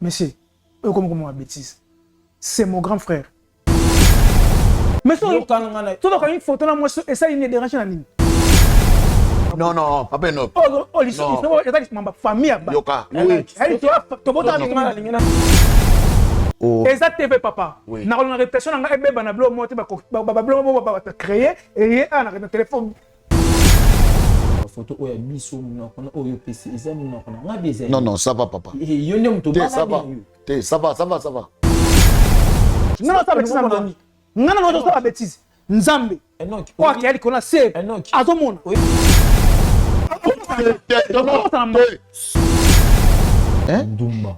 Monsieur, comment ma bêtise. C'est mon grand frère. Mais tu as une photo là, moi, et ça, il n'est dérangé. Non, non, papa, non. Oh, il est ma famille. Yoka. Oui. Et ça TV papa. Na la réputation na ebe bana blo mo te ba créer et na téléphone. Photo oya biso na kona oyo PC ezami na kona ngabeze. Non non, ça va papa. Yone muto ba ça va. Ça va. Non, ça va. Non, ça va bêtise. Nzambe. Quoi qu'il y a qu'on c'est azomona. Hein? Dumba.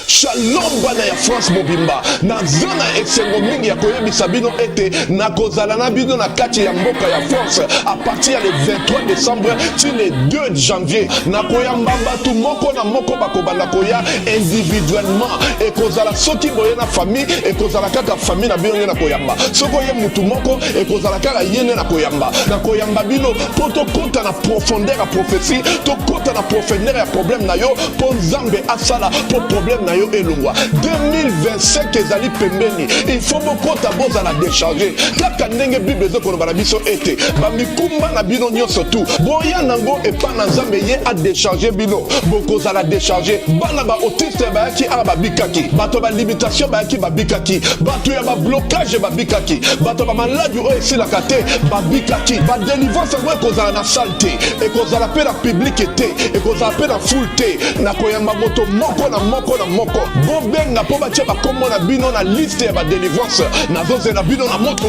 Shalom bana ya France mobimba na zona exengo mingi ya koyebisa bino ete na kozala na bino na kati ya mboka ya France à partir le 23 décembre ti le 2 janvier na koyamba batu moko na moko bakobanda koya individuellement et kozala soki boye na famille et kozala kaka famille na bino na koyamba soko ye mutu moko et kozala kaka yene na koyamba bino poto kota na profondeur ya prophétie to kota na profondeur ya problème na yo po nzambe asala po problème na yo elongwa 2025 ezali pembeni il faut bokota bozala décharger kaka ndenge bible ezokoloba na biso ete bamikumba na bino nyonso tu boya nango epa na nzambe ye a décharger bino bokozala décharger bana ba autiste bayaki awa babikaki bato ba limitation bayaki babikaki bato ya bablocage babikaki bato ba maladi oyo esilaka te babikaki badelivrance yango ekozala na salle te ekozala mpe na publike te ekozala mpe na foule te na koyamba moto moko na moko bobenga po batia bakombo na bino na liste ya badelivrance nazozela bino na moto.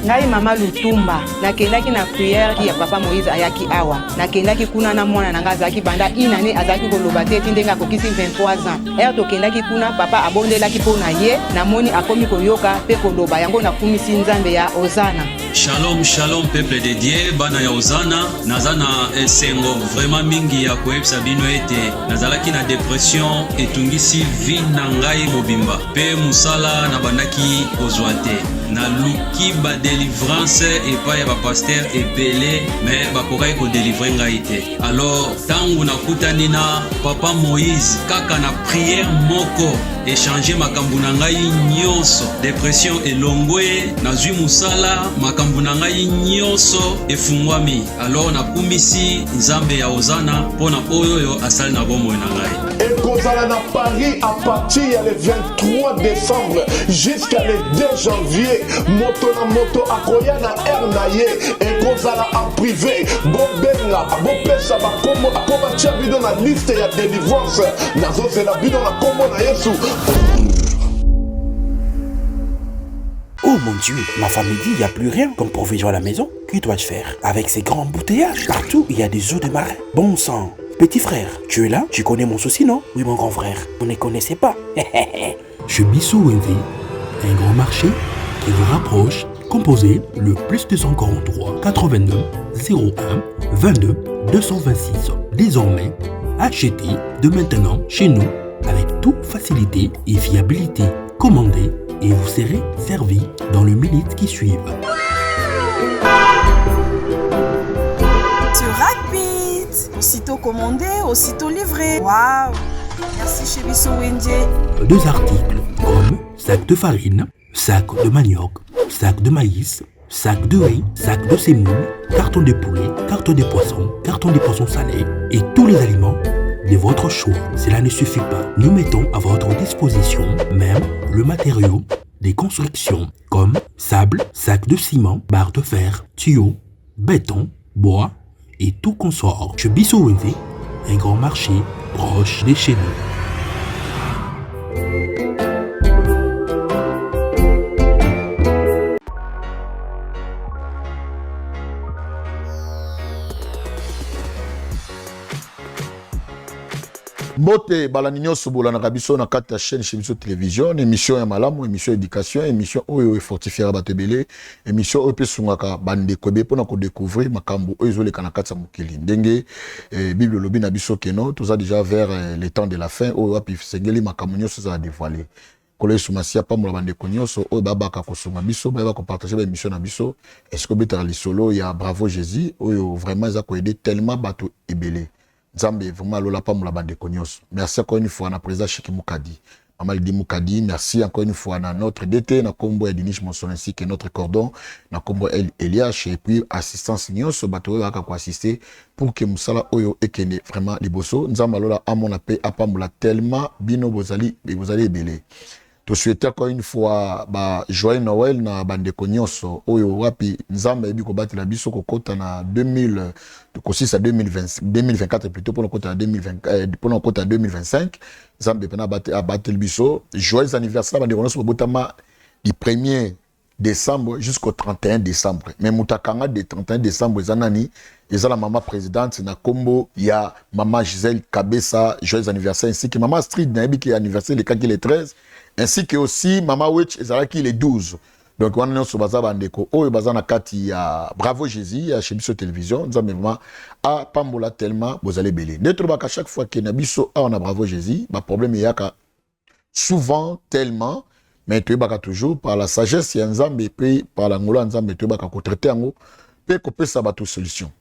Ngai mama Lutumba nakendaki na prière ya papa Moïse ayaki awa nakendaki kuna na mwana nanga azaki banda inane azaki koloba te ndenge akokisi 23 ans tokendaki kuna papa abondelaki mpo na ye namoni akomi koyoka mpe koloba yango nakumisi nzambe ya Ozana. Shalom, shalom, peuple de Dieu, bana ya Ozana, nazana esengo vraiment mingi ya koyebisa bino ete nazalaki na dépression etungisi vie na ngai mobimba pe musala na bandaki kozwa te na luki ba délivrance epai ya bapaster ebele mais bakokai kodélivre ngai te. Alors tangu nakutani na papa Moïse kaka na prière moko échanger makambo na ngai nyonso dépression elongwe nazwi musala makambo na ngai nyonso efungwami. Alors nakumisi nzambe ya Ozana mpona oyo asali na bomoi na ngai. Ekozala na Paris à partir le 23 décembre jusqu'à le 2 janvier moto na moto akoya na air na ye ekozala en privé bobenga bopesa bakombo po batia bino na liste ya délivrance nazozela bino na kombo na Yesu. Oh mon Dieu, ma femme me dit, il n'y a plus rien comme provision à la maison. Que dois-je faire? Avec ces grands embouteillages, partout il y a des eaux de marin. Bon sang. Petit frère, tu es là? Tu connais mon souci, non? Oui, mon grand frère, vous ne connaissez pas. Je Bissou Wendy, un grand marché qui vous rapproche, composé le plus 243 89 01 22 226. Désormais, achetez de maintenant chez nous avec toute facilité et fiabilité. Commandez et vous serez servi dans les minutes qui suivent. C'est rapide. Aussitôt commandé, aussitôt livré. Waouh! Merci chez Bissou Wendy. 2 articles comme sac de farine, sac de manioc, sac de maïs, sac de riz, sac de semoule, carton de poulet, carton de poissons salés et tous les aliments de votre choix. Cela ne suffit pas. Nous mettons à votre disposition même le matériau des constructions comme sable, sac de ciment, barre de fer, tuyaux, béton, bois et tout consort. Chez Bissou Wendy, un grand marché proche de chez nous. Mbote balanino sobola na kabiso na kati ya chaîne chez biso télévision émission ya malamu émission éducation émission oyo fortifiera batebele émission oyo pesungaka bande kobe pona ko découvrir makambo oyo zoleka na kati ya mokili ndenge bible lobi na biso keno toza déjà vers les temps de la fin oyo api sengeli makambo nyonso za dévoiler collège Soumassia pambola bandeko nyonso oyo babaka kosunga biso ba partager ba émission na biso est-ce que betara lisolo ya Bravo Jésus oyo vraiment za ko aider tellement bato ebele Nzambe vraiment lola pambola bandeko nyonso. Merci encore une fois na président Chiki Mukadi. Maman Lidi Mukadi, merci encore une fois à notre DT, na combo Edinish Monson ainsi que notre cordon, na combo Eliash et puis assistance nyonso bato waka ko assister pour que musala oyo ekene vraiment liboso. Nzamba lola amona pe apambola tellement bino bozali ebele. To souhaiter encore une fois joyeux Noël na bandeko nyonso oyo wapi Nzamba ebi ko batela biso ko kota na 2000 kosi sa 2024 plutôt pour le kota 2020 pour le kota 2025 Nzamba pena batela biso joyeux anniversaire bandeko nyonso botama du 1er décembre jusqu'au 31 décembre mais mutakanga de 31 décembre ezanani ezala maman présidente na kombo ya maman Gisèle Kabessa joyeux anniversaire ainsi que maman Street na ebi ki anniversaire le kaki le 13 ainsi que aussi Mama Witch ezalaki le 12. Donc on a sur baza bandeko oyo baza na kati ya Bravo Jésus ya chez biso télévision nzambe vraiment a pambola tellement bozale belé. D'être baka chaque fois que na biso on a Bravo Jésus, ba problème yaka souvent tellement mais tu baka toujours par la sagesse ya nzambe pe par la ngolo nzambe tu baka ko traiter ngo pe ko pesa ba tout solution.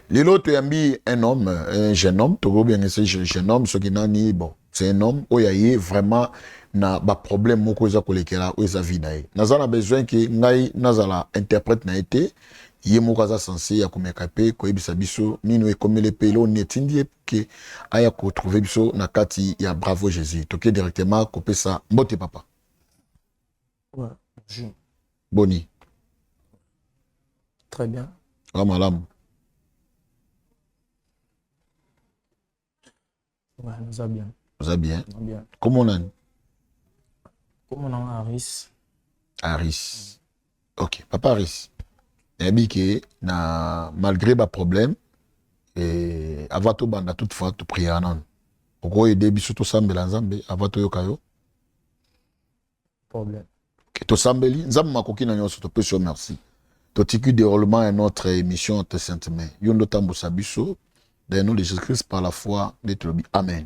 Lelo to yambi un jeune homme, to bien ce jeune homme ce qui nani bon, c'est un homme oyaye vraiment na ba problème moko za kolekela oza vie na ye. Nazana besoin que ngai nazala interprète na été ye moko za censé ya komeka pe ko ebisa biso nino e komele pe lo netindi ke aya ko trouver biso na kati ya Bravo Jésus. Toke directement ko pesa mbote papa. Ouais, bonjour. Boni. Très bien. Ramalam. Ouais, nous allons bien. Vous allez bien. Bien. Comment on a? Comment on a Aris? Aris. Ok, papa Aris. Ebike na malgré ba problème et avato banda toutefois tu prier anan. Oko aider biso to sambela nzambe avato yokayo. Problème. Ok, to sambeli nzambe makoki na nyonso to pesi merci. To tiku déroulement à notre émission te saintement. Yondo tambo sabiso dans le nom de Jésus-Christ par la foi d'être le amen.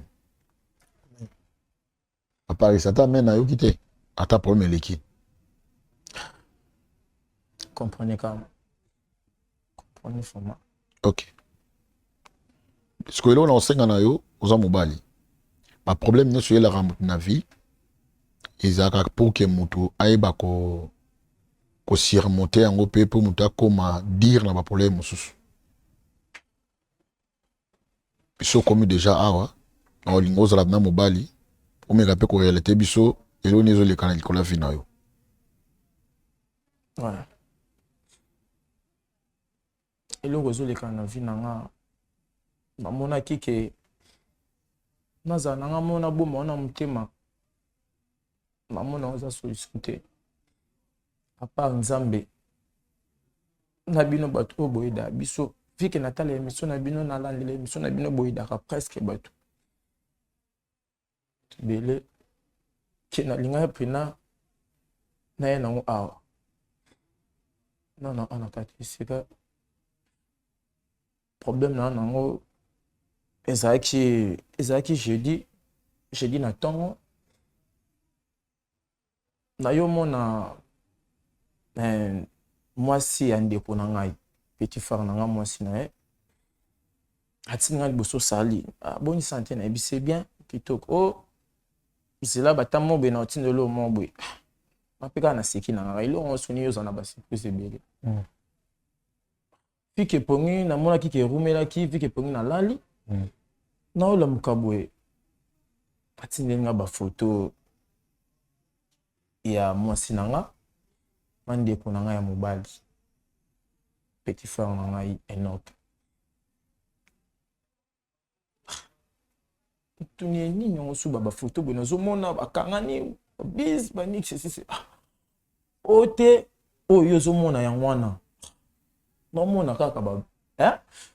Papa Aris, ata amen na yo kité. Ata problème leki. Comprenez quand même. Comprenez format. Ok. Parce que là, on enseigne à yo, aux hommes mobali. Ma problème n'est sur la rampe na vie. Ils ont pour que mutu aïba ko surmonter en opé pour muta comment dire na ba problème mususu. Biso comme déjà awa, on lingo za na mobali. On me rappelle ko réalité biso et l'on est le canal la vie na yo. Ouais. Et le réseau les canaux vie nanga mona kike naza nanga mona bo mona mutema mamona oza solution te à part nzambe na bino bato o boyida biso fike natala émission na bino na landela émission na bino boyida ka presque bato bele ke na linga pena na ye nango awa non on a kati c'est que problème là nango ezaki jeudi na tongo na yo mona mwasi ya ndeko na ngai petit frère na ngai mwasi na ye atinga liboso sali boni santé na yebi c'est bien kitoko o zela batamo be na otindelo mobwe mapeka na seki na ngai lo on soni yo zana ba surprise ebele fike pongi na mona kike rumela ki fike pongi na lali na ola mukabwe atinde nga ba photo ya mwasi na nga mandeko na nga ya mobali petit frère na nga Enoch tuni nini osu ba photo bo nazo mona bakangani biz banix c'est ote oyo zo mona ya ngwana non mona kaka ba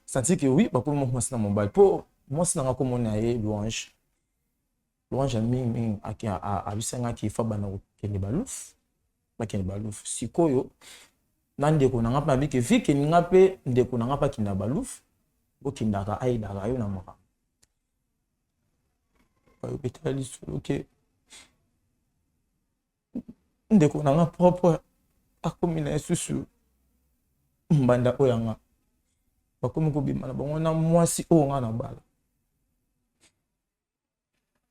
senti que oui ba pour moi c'est na mobile pour moi c'est na ko mona ye louange ming aki a bisenga ki fa bana ko kende baluf ba kende baluf sikoyo nandeko na ngapa bike vike ni ngape ndeko na ngapa kinda baluf bo kindaka aidaka yo na maka ba betali solo ke ndeko na nga propre akomi na esusu mbanda oyo nga bakomi kobima na bango na mwasi oyo nga na bala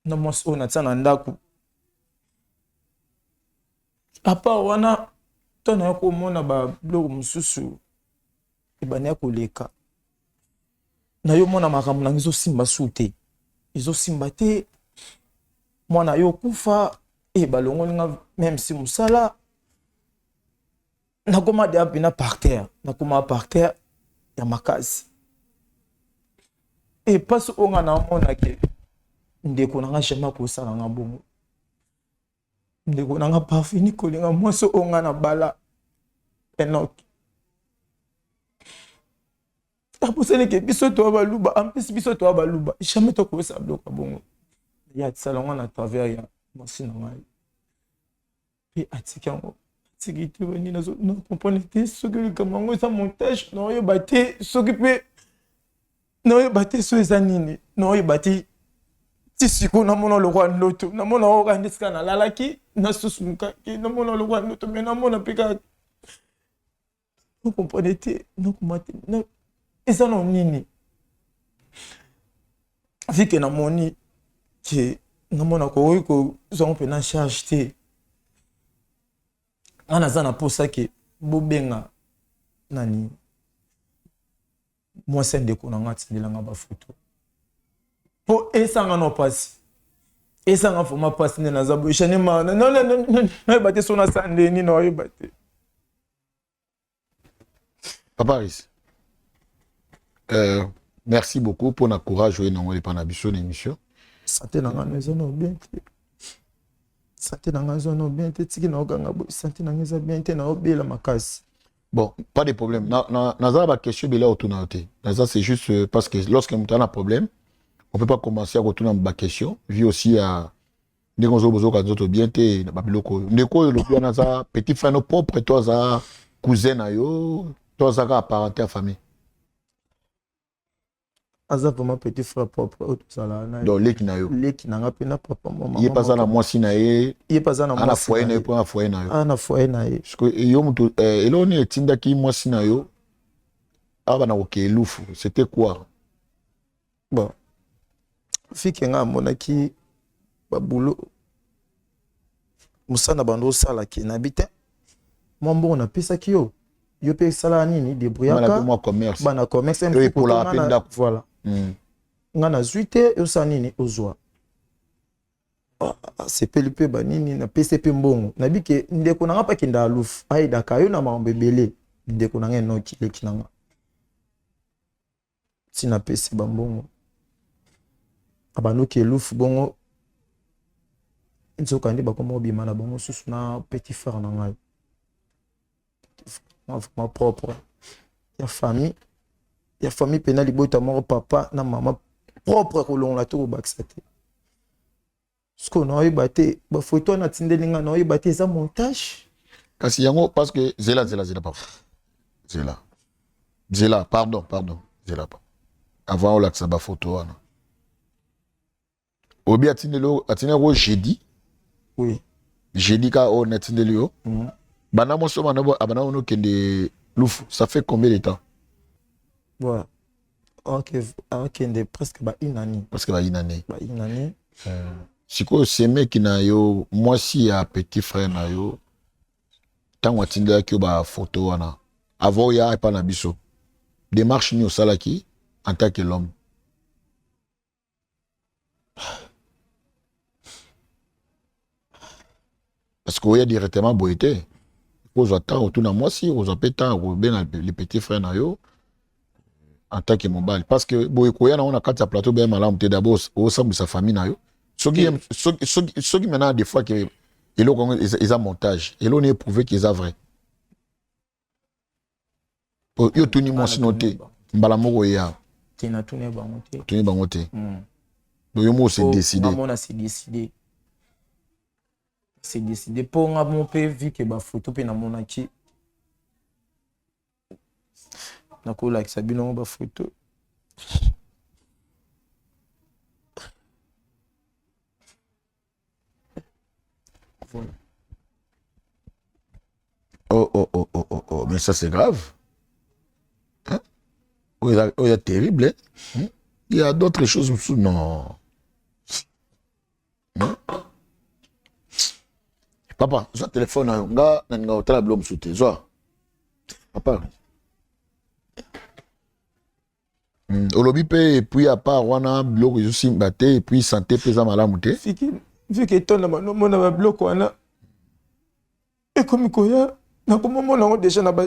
na mwasi oyo natia na ndako apa wana tona ya komona babiloko mosusu ebani ya koleka na yo mona makambo nango ezosimba su te ezosimba te mwana yo kufa balongoli nga même si mosala nakoma deya mpena par terre nakoma par terre ya makasi mpasi oyo nga namonake ndeko nanga jamais akosala nga bongo ndeko nanga parfini kolinga mwasi oyo nga na bala enoki aposeleke biso toya baluba ampesi biso toya baluba jamais tokosala biloko bongo ya tisala nga na travers ya mwasi na ngai mpe atiki yango atiki te bani na comprendre te soki likambo yango eza montage naoyeba te soki mpe naoyeba te so eza nini naoyeba te ti sikoyo namona lokwa ndoto namona oka nde sika nalalaki nasusumukaki namona lokwa ndoto me namona mpe kaka nocomprendre te nokoma te eza na nini vike namoni ke namona kokoki kozwango mpe na charge te nga naza na posa ke bobenga nani mwasi ndeko na nga atindelanga bafoto mpo esanga no pasi esanga foma pasi nde naza boye chanema naoyeba te so nasala ndeni naoyeba te Papa Aris, merci beaucoup pour notre courage et non pas na biso émission. Santé na nga eza no bien te. Santé na nga eza no bien te tiki na okanga bo santé na nga eza bien te na obela makasi. Bon, pas de problème. Naza ba question bela autour te. Naza c'est juste parce que lorsque on a un problème, on peut pas commencer à retourner ba question, vu aussi à ndegonzo bozo ka nzoto bien te na babiloko. Ndeko le plan naza petit frère no propre toi za cousin na yo, toi za ka parenté à famille. Aza vraiment petit frère propre au sala na. Donc leki na yo. Leki na nga pe na papa maman. Il est pas ça na mwasi na ye. Il est pas ça na mwasi. Ana foyer na yo pour foyer na yo. Ana foyer na ye. Parce que yo muto eloni etinda ki mwasi na yo. Aba na oke lufu, c'était quoi? Bon. Fiki nga monaki babulo musana bando sala ki na bite. Mwambo na pesa ki yo. Yo pe sala nini débrouillaka. Bana commerce. Bana commerce et pour la peine d'acte. Voilà. Nga na zuite yo sa nini ozwa. Sepeli pe banini na PCP mbongo. Nabike ndeko nanga pa kinda alufu. Aida kayo na mambebele. Ndeko nanga enoki leki nanga. Tina pesi bambongo. Abanoki elufu bongo. Nzoka ndi bakoma obima na bongo susu na petit frère na ngai. Ma propre. Ya famille. Ya famille pénale libota mort papa na maman propre kolon la to baxate. Ce qu'on a eu batté, ba photo na tindelinga na eu batté ça montage. Kasi yango parce que zela papa. Zela pardon. Zela pas. Avant on l'axe ba photo wana. Obi atinelo jeudi. Oui. Jeudi ka on atinelo. Bana mo so bana abana ono kende lufu, ça fait combien de temps? Voilà. Ok, presque une année. Presque une année. Une année. Si quoi c'est mec qui n'a yo, moi si a petit frère na yo, tant qu'on tinde que ba photo wana. Avant ya pas na biso. Démarche ni au salaki en tant que l'homme. Parce qu'il y a directement boité. Aux attends autour de moi si aux appétants ou bien les petits frères na yo. En tant que mobile parce que boykoya na on a quatre plateau bien malam te d'abord au sein de sa famille na yo ceux qui maintenant des fois que ils ont montage et l'on est prouvé qu'ils a vrai yo tuni mo sinoté mbala moko ya tina tuni bangote donc yo mo c'est décidé maman c'est décidé pour nga mon pe vu que ba photo pe na monaki nakola ki sabino ba photo voilà Oh, mais ça c'est grave. Hein? Oh, il y a terrible. Hein? Il y a d'autres choses aussi. Non. Hein? Papa, je téléphone à nga nanga otala blom souté. Zo. Papa. Olobi pe et puis à part wana bloc je suis batté et puis santé pesa malamu te. Vu que ton na ba bloc wana. Et comme koya na comme mona déjà na ba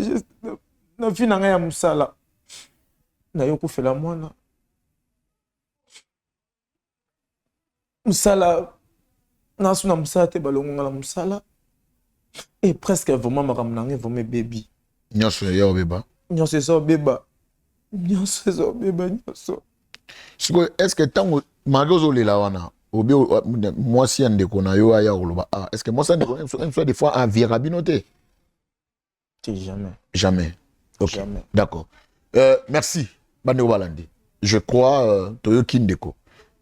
na vie na nga ya musala. Na yo ko fela mwana. Musala na suna musala te balongo na musala. Et presque vraiment makamnange vraiment baby. Nyoso ya beba. Nyoso so beba. Nyoso so beba nyoso. Siko est-ce que tant magozo le la wana obi moi si ande kona yo aya koloba ah est-ce que moi ça ne des fois un virabinoté? Jamais. OK. Jamais. D'accord. Merci Bande Balandi. Je crois Toyo Kindeko.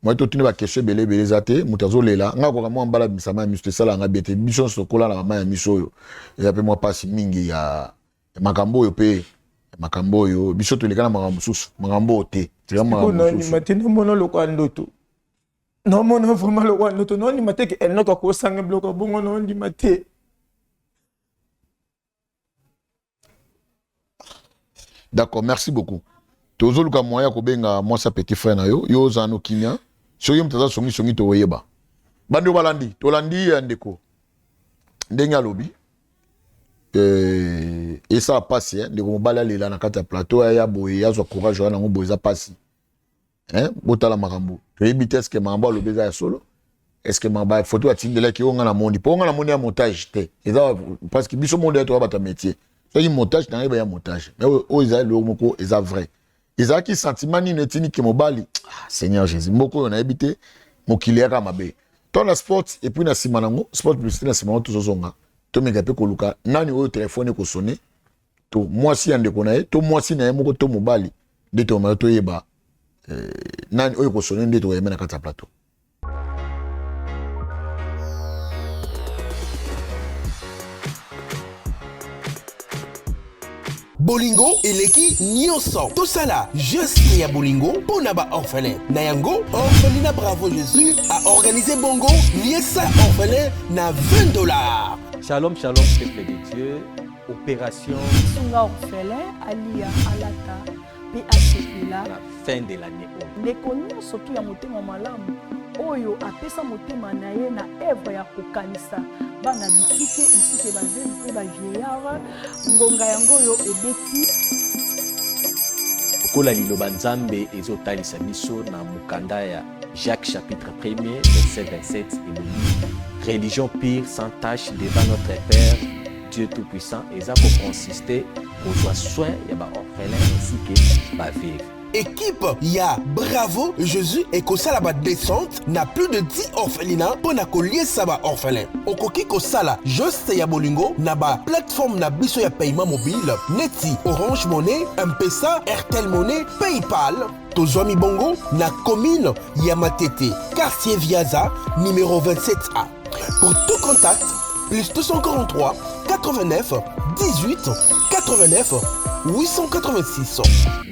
Moi to tuni ba question belé zate mutazo lela nga ko mo mbala bisama misto sala nga bete mission sokola na mama ya miso yo. Ya pe moi passe mingi ya makambo yo pe makambo yo biso to lekana makambo susu makambo te. Vraiment ni matina mono lokwa ndoto. Non mono vraiment lokwa ndoto non ni mateke elle noko ko sanga bloko bongo non ni maté. D'accord, merci beaucoup. Tozo luka moya ko benga moi sa petit frère na yo yo zano kimia. So yo mtaza songi to weyeba. Bande Balandi, tolandi ndeko. Ndenga lobi. Et ça passe hein, ndeko mobala lela na kati ya plateau ya boye ya zo courage na ngo boza passe. Hein, botala makambo. To yebite est-ce que mamba lobeza ya solo? Est-ce que mamba photo ya tindela ki onga na mondi. Po onga na mondi ya montage te. Eza parce que biso monde to ba ta métier. So yi montage na yeba ya montage. Mais o eza lo moko eza vrai. Eza ki sentiment ni netini ke mobali. Ah, Seigneur Jésus, moko na ebité mokiliaka mabe. Ton la sport et puis na simanango, sport publicité na simanango to zonga. To meka pe koluka nani o téléphone ko sonner. To moi si ande ko na e, to moi si na moko to mobali. De to ma to yeba. Nani o ko sonner de to yema na kata plateau. Bolingo eleki nyonso tosala juste ya bolingo pona ba orphelin na yango orphelinat Bravo Jésus a organisé bongo liesa orphelin na $20. Shalom peuple de Dieu, opération Sunga orphelin alia alata PHPLA la fin de l'année. Ndeko nyonso tu ya motema malamu oyo apesa motema na ye na œuvre ya kokanisa bana bitike ainsi que bazeli pe ba vieillard ngonga yango yo ebeti kola liloba nzambe ezotalisa biso na mukanda ya Jacques chapitre 1er verset 27 et religion pure sans tache devant notre Père Dieu tout-puissant et ça pour consister au soin ya ba orphelin ainsi que ba veuve. Équipe ya Bravo Jésus et kosala ba descente na plus de 10 orphelinats pour na koliesa ba orphelin. Okoki kosala juste ya bolingo na ba plateforme na biso ya paiement mobile neti Orange Money, M-Pesa, Airtel Money, PayPal. Tozwami bongo na commune ya Matete, quartier Viaza, numéro 27A. Pour tout contact, plus 243 89 18 89 886.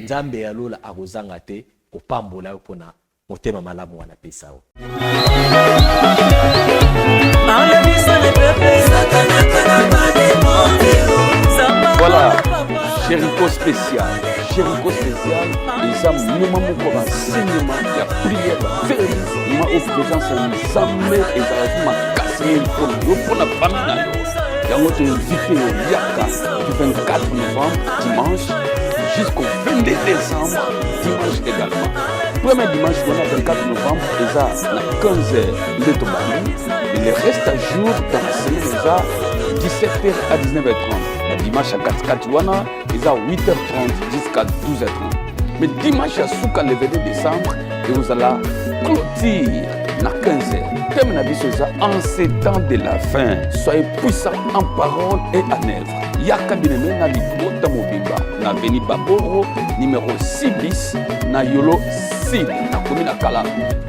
Nzambe alola akozanga te kopambola yo pona motema malamu wana pesa yo. Voilà, Jéricho spécial. Jéricho spécial, les hommes nous m'ont enseignement, il y a prière, vérité, ma présence en Zambé et ça m'a cassé pour la famille. Il y a un autre invité au Yaka du 24 novembre, dimanche, jusqu'au 22 décembre, dimanche également. Premier dimanche, on a 24 novembre, déjà à 15h de Tobani. Et le reste à jour dans la semaine, déjà 17h à 19h30. Le dimanche à 4h, déjà 8h30 jusqu'à 12h30. Mais dimanche à Souka le 22 décembre, et vous allez clôture à 15h. Thème na biso en ces temps de la fin, soyez puissants en parole et en œuvre. Yaka bineme na libota mobimba na veni Baboro numéro 6 bis na yolo 6 na commune Kala.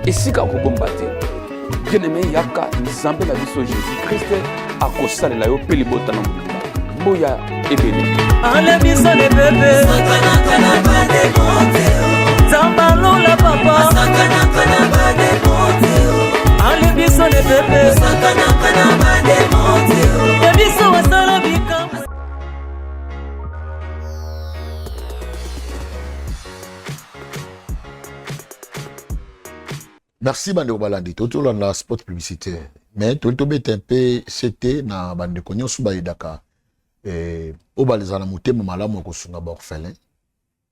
Esika kokombate. Bineme yaka nzambe na biso Jésus Christ akosalela yo pe libota na mobimba. Boya ebele. Enlève biso les bébés. Zambalula papa. Enlève biso les bébés. Et biso wasala bika. Merci bande Balandi. Tout le monde spot publicitaire. Mais tout le monde un peu c'était na bande konyo suba idaka. Au balezana mutema malamu ko sunga ba orphelin.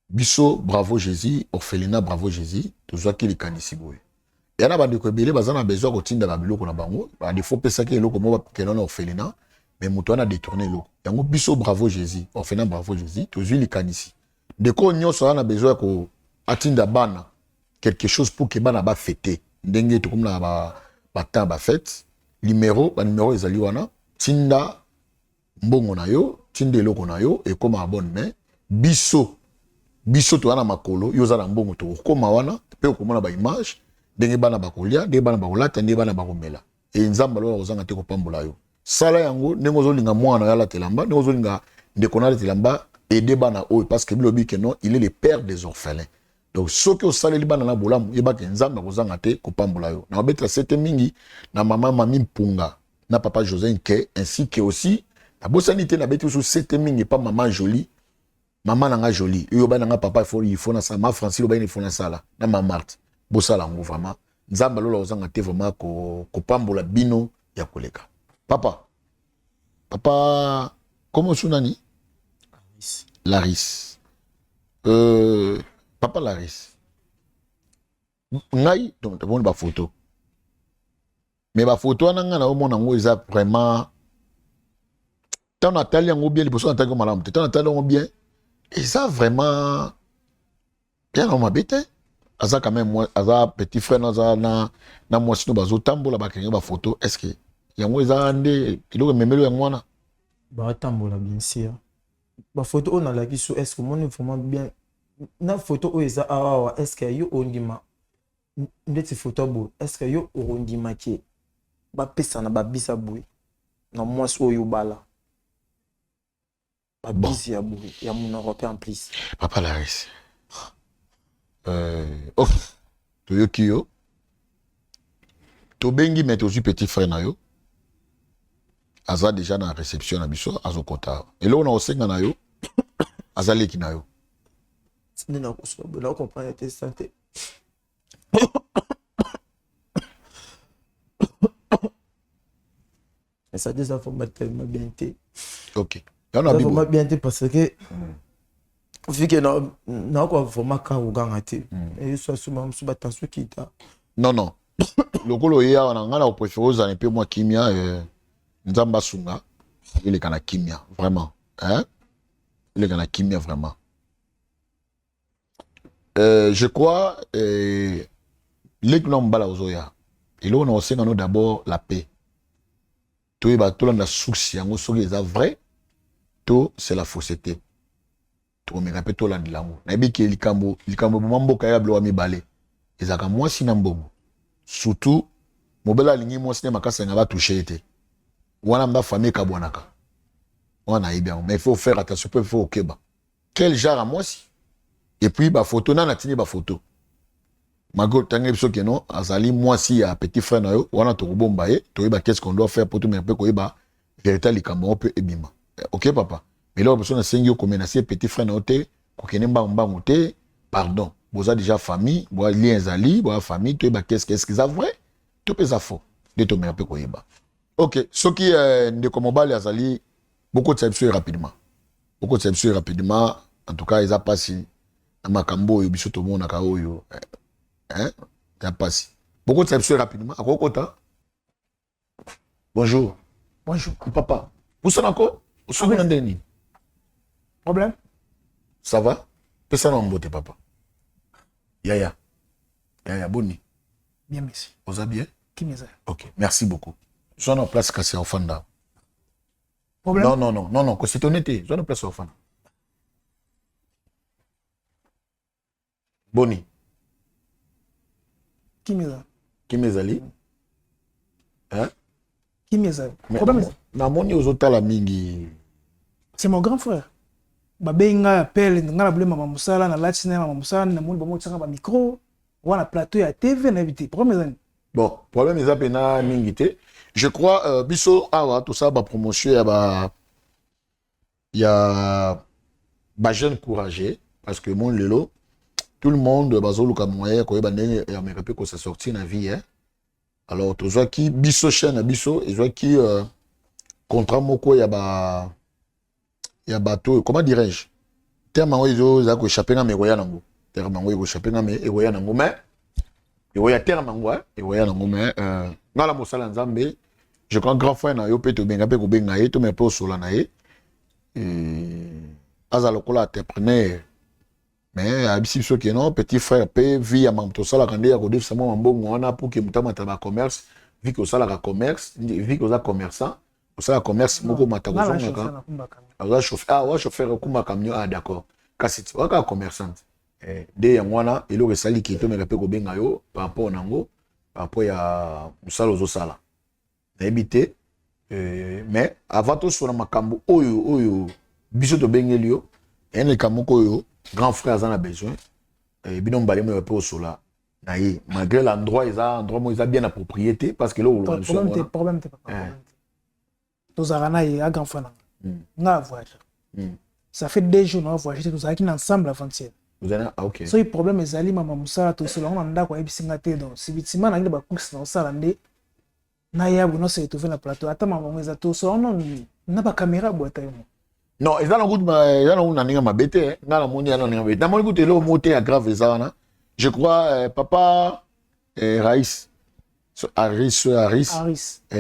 Biso bravo Jésus, orphelinat bravo Jésus, tozwa ki likanisi boye. Yana bande ko belé bazana besoin ko tinda ba biloko na bango, ba défaut pesa ke eloko mo ba kelona orphelinat, mais muto ana détourner eloko. Yango biso bravo Jésus, orphelinat bravo Jésus, tozwi likanisi. De ko nyonso ana besoin ko atinda bana quelque chose pour que bana ba fêter. Ndenge to comme na ba temps ba fête, numéro ezali wana, tinda mbongo na yo, tinda eloko na yo et comme a bonne main, biso to wana makolo yo za na mbongo to koma wana pe ko mona ba image, ndenge bana bakolia, ndenge bana bakolata, ndenge bana bakomela. Et nzamba lo ozanga te ko pambola yo. Sala yango ndenge ozolinga mwana ya la telamba, ndenge ozolinga ndeko na telamba aider bana o parce que bilobi que non, il est le père des orphelins. Donc ce que osale libana na bolamu yeba ke nzamba kozanga te ko pambola yo. Na obeta sete mingi na mama mami mpunga na papa José Nke ainsi que aussi na bosanité na beti sous sete mingi pas maman jolie. Maman nanga jolie. Yo ba nanga papa il faut na ça ma Francis lo ba il faut na sala na ma Marthe. Bosala ngo vraiment. Nzamba lo ozanga te vraiment ko pambola bino ya koleka. Papa. Comment son nani? Laris. Papa Laris. Ngai donc bon ba photo. Mais ba photo nanga na omona ngo eza vraiment tant Nathalie ngo bien liboso Nathalie malamu. Tant Nathalie ngo bien. Et ça vraiment bien on m'habite. Aza quand même moi aza petit frère na moi sino bazo tambola ba kenga ba photo est-ce que yango eza nde kiloko memelo yango wana ba tambola bien sûr. Ba photo on a la kiso est-ce que mon vraiment bien na photo o eza awa est-ce que yo ondima ndeti photo bo est-ce que yo ondima ke ba pesa na ba bisa boy na moi so yo bala ba bisi ya boy ya mon européen en plus. Papa Laris. Ok. Toyoki yo. Tobengi mais tozu petit frère na yo. Aza déjà na réception na biso azokota. Et là on a osenga na yo. Azaleki na yo. Sine na koso na comprendre tes santé. Et ça déjà faut mettre tellement bien été. OK. Ça va bien été parce que vu que na quoi vraiment quand on gagne té et ça souvent sous batansu kita. Non. Lokolo ya on ngana au préféré za un peu moi kimia nzamba sunga. Il est kana kimia vraiment. Hein? Il est kana kimia vraiment. Je crois les gens mbala ozoya. Et là on a aussi d'abord la paix. Tout est tout la souci yango soki eza vrai. Tout c'est la fausseté. Tout me répète tout l'amour. Na bi ke likambo mboka ya blo mi balé. Ezaka moi si na mbongo. Surtout mobela lingi moi si makasa ngaba toucher été. Wana mba famille kabwanaka. Wana bien mais il faut faire attention il faut okeba. Quel genre à moi si? Et puis ba photo na tini ba photo. Mago tangé biso que non azali moi si ya petit frère na yo wana to bomba ye to yeba qu'est-ce qu'on doit faire pour tout me ko yeba vérité likambo peut ebima. OK papa. Mais là, on a sengi comme menacer petit frère noté, kokene mbambango te, pardon. Vous avez déjà famille, vous avez liens ali, vous avez famille, tu es qu'est-ce que c'est vrai? Tu peux ça faux. De ton mère peu koyeba. OK, ce qui de comme bal azali beaucoup de s'absurde rapidement. Beaucoup de s'absurde rapidement. En tout cas, ils a passé makambo yo biso to mona ka oyo. Hein? Ça passe. Beaucoup de s'absurde rapidement. À quoi kota? Bonjour. Bonjour. Papa. Vous êtes encore? Vous êtes en Problème? Ça va? Personne n'a beauté, papa. Yaya, Boni. Bien, merci. Vous allez bien? Qui m'est ça? Ok, merci beaucoup. Je suis en place cassé au fanda. Problème? Non, que c'est honnêteté. Je suis en place au fanda. Boni. Qui m'est ça? Qui m'est allé? Hein? Qui m'est ça? Problème? Na moni aux hôtels mingi. C'est mon grand frère. Babenga appelle ngala bule mama musala na lati na mama musala na monde bamo tsanga ba micro wana plateau ya TV na invité. Problème bon, problème est apena mingité. Je crois biso awa tout ça ba promotion il y a ba jeune courageux parce que mon lelo tout le monde bazoluka moyen ko ba ndenge ya mekape ko sa sortir na vie hein. Alors to zo ki biso chaîne biso et zo ki contrat moko ya bateau comment dirais-je terme ngo izo za ko échapper na meroya nango terme ngo ko échapper na meroya nango mais eroya terme ngo eroya nango mais ngala mosala nzambe je crois grand frère na yo pe to benga pe ko benga ye to me pe sola na ye azalo kola entrepreneur mais abisi biso ke non petit frère pe vie ya mamto sala kande ya ko def samo mbongo wana pour que mutama ta commerce vie ko sala ka commerce vie ko za commerçant ko sala commerce moko matako zonga ka chauffeur kuma camion d'accord kasi tu waka commerçante de ya mwana elo resali ki to me pe ko benga yo par rapport nango par rapport ya musala zo sala na ebité mais avant tout sur makambo oyo biso to bengeli yo ene kamoko yo grand frère en a besoin et bino mbale mo pe osola na ye malgré l'endroit endroit ils a bien la propriété parce que là problème t'es pas tous arana et à grand frère na voyage ça fait 2 jours on voyage tous qui ensemble avant-hier vous avez OK so le problème est ali mama musala to solo on ndako ebisinga te donc si bitima na ngi ba course na sala ndé na ya bu no se trouver na plateau ata mama mweza to so on na ba caméra boîte yo. Non, ils ont un ninga mabete, ngala moni ana ninga mabete. Na moni kote lo moté à grave ezana. Je crois papa Raïs Harris.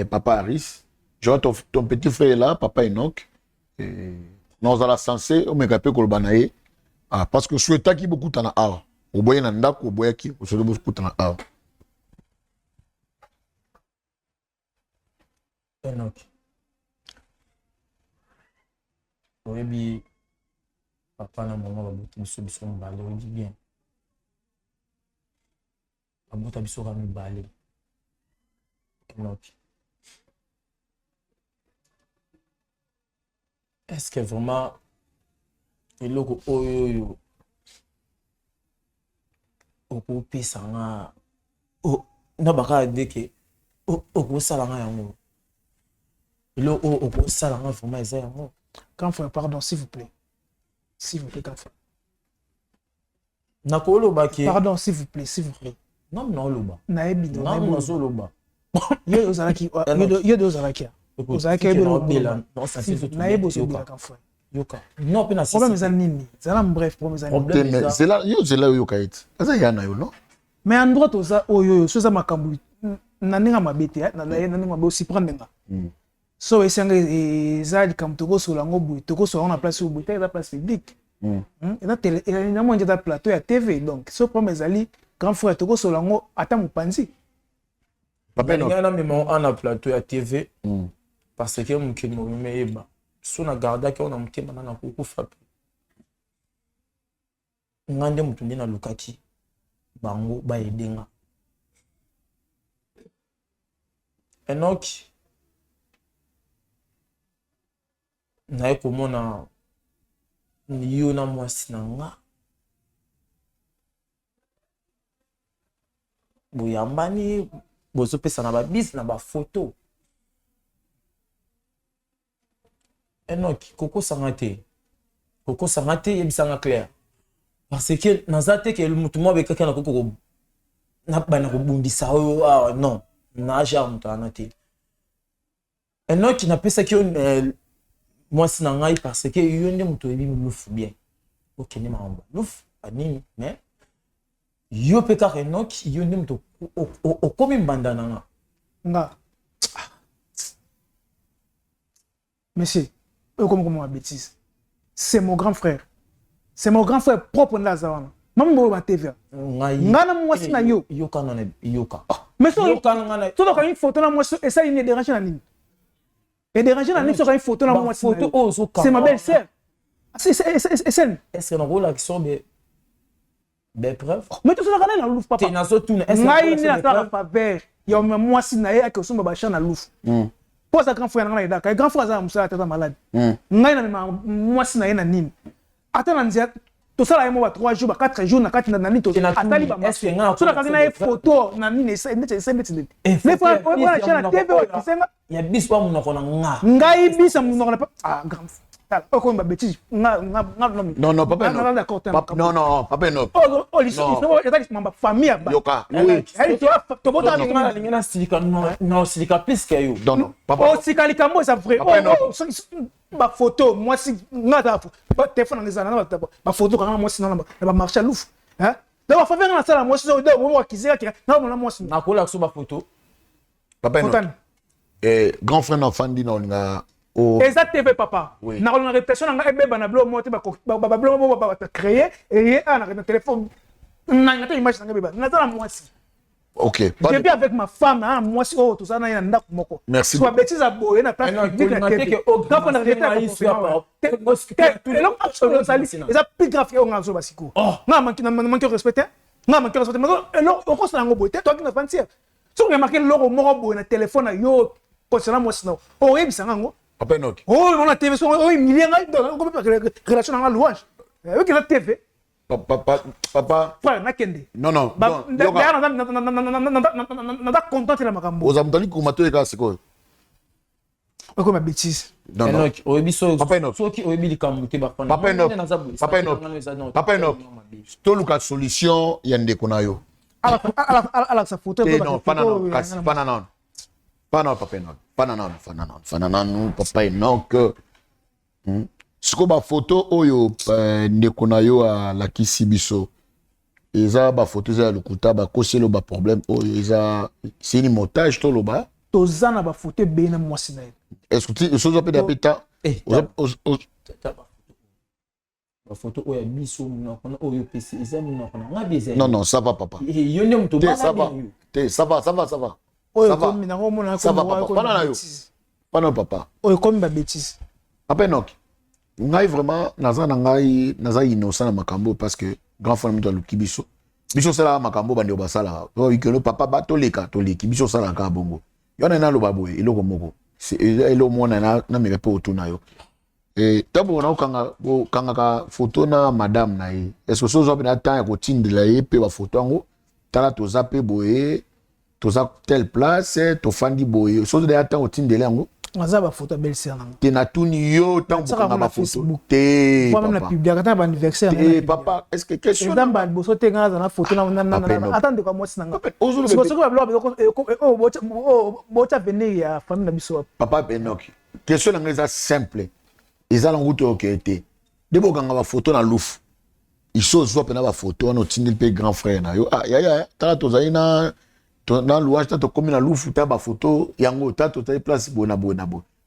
Papa Harris. Je vois ton petit frère là, papa Enoch. Nous allons censé o mekape ko banaye. Ah parce que souhaita ki beaucoup tana a. O boye na ndako o boye ki, o souhaita beaucoup tana a. Enoch. Oyebi papa na maman babuti biso mbale on dit bien babuta biso ka mbale Enoch. Est-ce que vraiment eloko oyo okopesa nga na baka deke okosala nga yango eloko okosala nga vraiment eza yango. Grand frère, pardon, s'il vous plaît. S'il vous plaît, grand frère. Pardon, s'il vous plaît, s'il vous plaît. Non, non, loba. Naebi, non, non, non, loba. Yo ozalaki, yo deux ozalaki. Ozalaki ebe bela. Non, ça c'est tout. Naebi ozobela grand frère. Yoka. Non, pe na c'est. Problème ezali nini? Zala bref, problème ezali. Mais c'est là, yo zela yoka it. Eza yana yo, non? Mais en droit oza oyo, so za makambu. Na ninga mabete, na ninga mabe aussi prendre nga. So esanga ezali kam toko sola ngobu toko sola na place ubu ta place publique na télé na mo njeta plateau ya TV donc so problème ezali grand frère toko sola ngo ata mupanzi papa na memo ana plateau ya TV parce que mukini mo meyeba so na garda ki ona mutema na kukufa ngande mutu ndina lukaki bango ba edenga Enoch na komona yo na mwasi na nga boyambani bozopesa na babisi na bafoto Enoch kokosanga te yebisanga clair parce que naza te ke mutu mwa bekaka na koko na bana kobundisa oyo non na ja mutu ana te Enoch napesa ki moi c'est nangai parce que yo ndé mutu ebi lufu bien OK ne maamba lufu anini mais yo peka Enoch yo ndé mutu okomi mbanda nanga nga monsieur comme ma bêtise c'est mon grand frère propre na zawana mambo ba TV ngana mwasi na yo yoka na yoka mais so yoka ngana to ka une photo na mwasi et ça il ne dérange na nini. Et déranger la nation une photo là moi c'est ma belle-sœur. C'est est-ce que dans rôle action des preuves mais tout ça na louf papa tu na so tout est-ce que na faveur ya moi si na ye que so ba cha na louf Pose à grand frère na idaka. Grand frère za musala tata malade. Ngai na mwasi na ye na nini. Ata na nzia to sala ye mo ba 3 jours ba 4 jours na kati na nini to atali ba mwasi. So na kanga na photo na nini esa ndete. Ne fois on chana TV o kisenga. Ya bis pa munoko na nga. Ngai bisa munoko na ah grand. Pourquoi ma bêtise? Non, papa, non. Non, papa, non. Oh, il faut ma famille. Yoka, oui. Non, silika plus que yo. Non, papa. Oh, silika moi, ça vrai. Oh, ma photo, moi, si, nada, téléphone, ma photo, quand moi, sinon, va marcher à l'ouf. Hein? D'abord, faut faire un salle, moi, si on qui sait, non, moi, si. Na kola sur ma photo. Papa, non. Grand frère, enfant, dit non, Eza TV papa. Na on a répression na ebe bana blo mo te ba blo mo ba créer et na téléphone na ngata image na beba. Na tala mwasi. OK. J'ai bien avec ma femme na mwasi oh tout ça na ya ndako moko. Merci. Soit bêtise à boyer na place publique na TV. Quand on a répression eza plus grave que on a zo basiko. Na manque respecter. Na manque respecter. Mais alors on pense na ngobo te toi qui na fancy. Si on remarque logo moko boyer na téléphone yo concernant mwasi na. Oh ebisa ngo. Papa Enoch. Oh, on a TV, on a milliers de relations dans la louange. Oui, qu'il a TV. Papa. Ouais, nakende. Non. D'ailleurs, on a content de la makambo. Aux amtali kumato eka siko. Comme ma bêtise. Non. Enoch, oebiso. Papa Enoch. Soki oebi likambuke ba fana. Papa Enoch. To luka solution yande konayo. Ala sa photo. Non, pas non, papa Enoch. Siko ba photo oyo ndeko na yo a la kisibiso. Eza ba photo za lukuta ba koselo ba problème oyo eza c'est une montage to loba. Tozana ba photo be na mwasi na. Est-ce que tu so pe d'apeta? Ba photo oyo biso munoko na oyo PC eza munoko na ngabi eza. Non, ça va papa. Yo ne muto ba. Ça va. Ça va. Ça va papa. Pas non papa. Oh comme ba bêtise. Papa Enoch. Ngai vraiment naza innocent na makambo parce que grand frère mito luki biso. Biso sala makambo bande obasala. Oh ikelo papa ba toleka biso sala ka bongo. Yo na lo baboye eloko moko. C'est elo mona na me pe otuna yo. Tabo na kanga ka photo na madame na ye. Est-ce que so zo na temps ya ko tindela ye pe ba photo ngo tala to zape boye. Toza telle place, to fandi boye. So de ata otindele ngo. Aza ba photo belle sœur nanga. Te na tuni yo tant pour ba photo. Te. Moi même la publication ta ba anniversaire. Te papa, est-ce que question dans ba boso te ngana na photo na attendez quoi moi sinanga. Parce que ba blo bocha venir ya famille na biso. Papa Enoch. Question na ngeza simple. Eza la route okete. Debo kanga ba photo na louf. Il so zo pena ba photo na otindele pe grand frère na yo. Ah ya tala to zaina dans louage to comme na loufu ta ba photo yango ta to ta place bona bo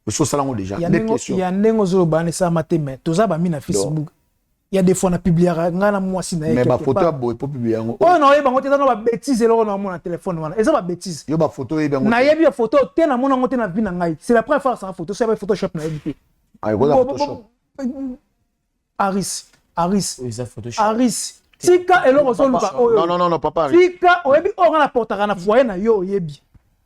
so sala ngo déjà des questions ya ndengo zo bana sa mateme to za ba mi na Facebook il y a des fois na publier ngana mwasi na mais ba photo bo po publier yango oh non e bango te na ba bêtise lo na mon téléphone wana eza ba bêtise yo ba photo e bango na yebi ya photo te na mona ngote na vie na ngai c'est la première fois ça photo c'est ba Photoshop na yebi ah ko la Photoshop Aris Tika eloko zo luka oyo. Non, papa. Tika oyebi o na portaka na foyer na yo oyebi.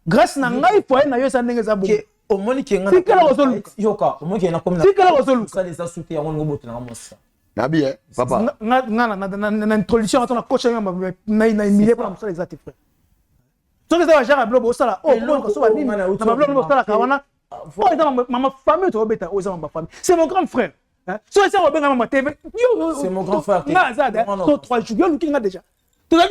Grâce na ngai foyer na yo sa ndenge za bongo. O moni ke ngana. Tika la zo luka. Yoka, o moni ke na comme na. Tika la zo luka. Ça les a souté yango ngobote na mosa. Na bien, papa. Na introduction atona coach na milieu pour ça les atis frère. So que ça va genre blobo ça là. Oh, ko so ba nini. Na blobo ça là kawana. Oh, ma famille to obeta o za ma famille. C'est mon grand frère. So c'est mon grand frère. So 3 jours yo lukinga déjà. Tu as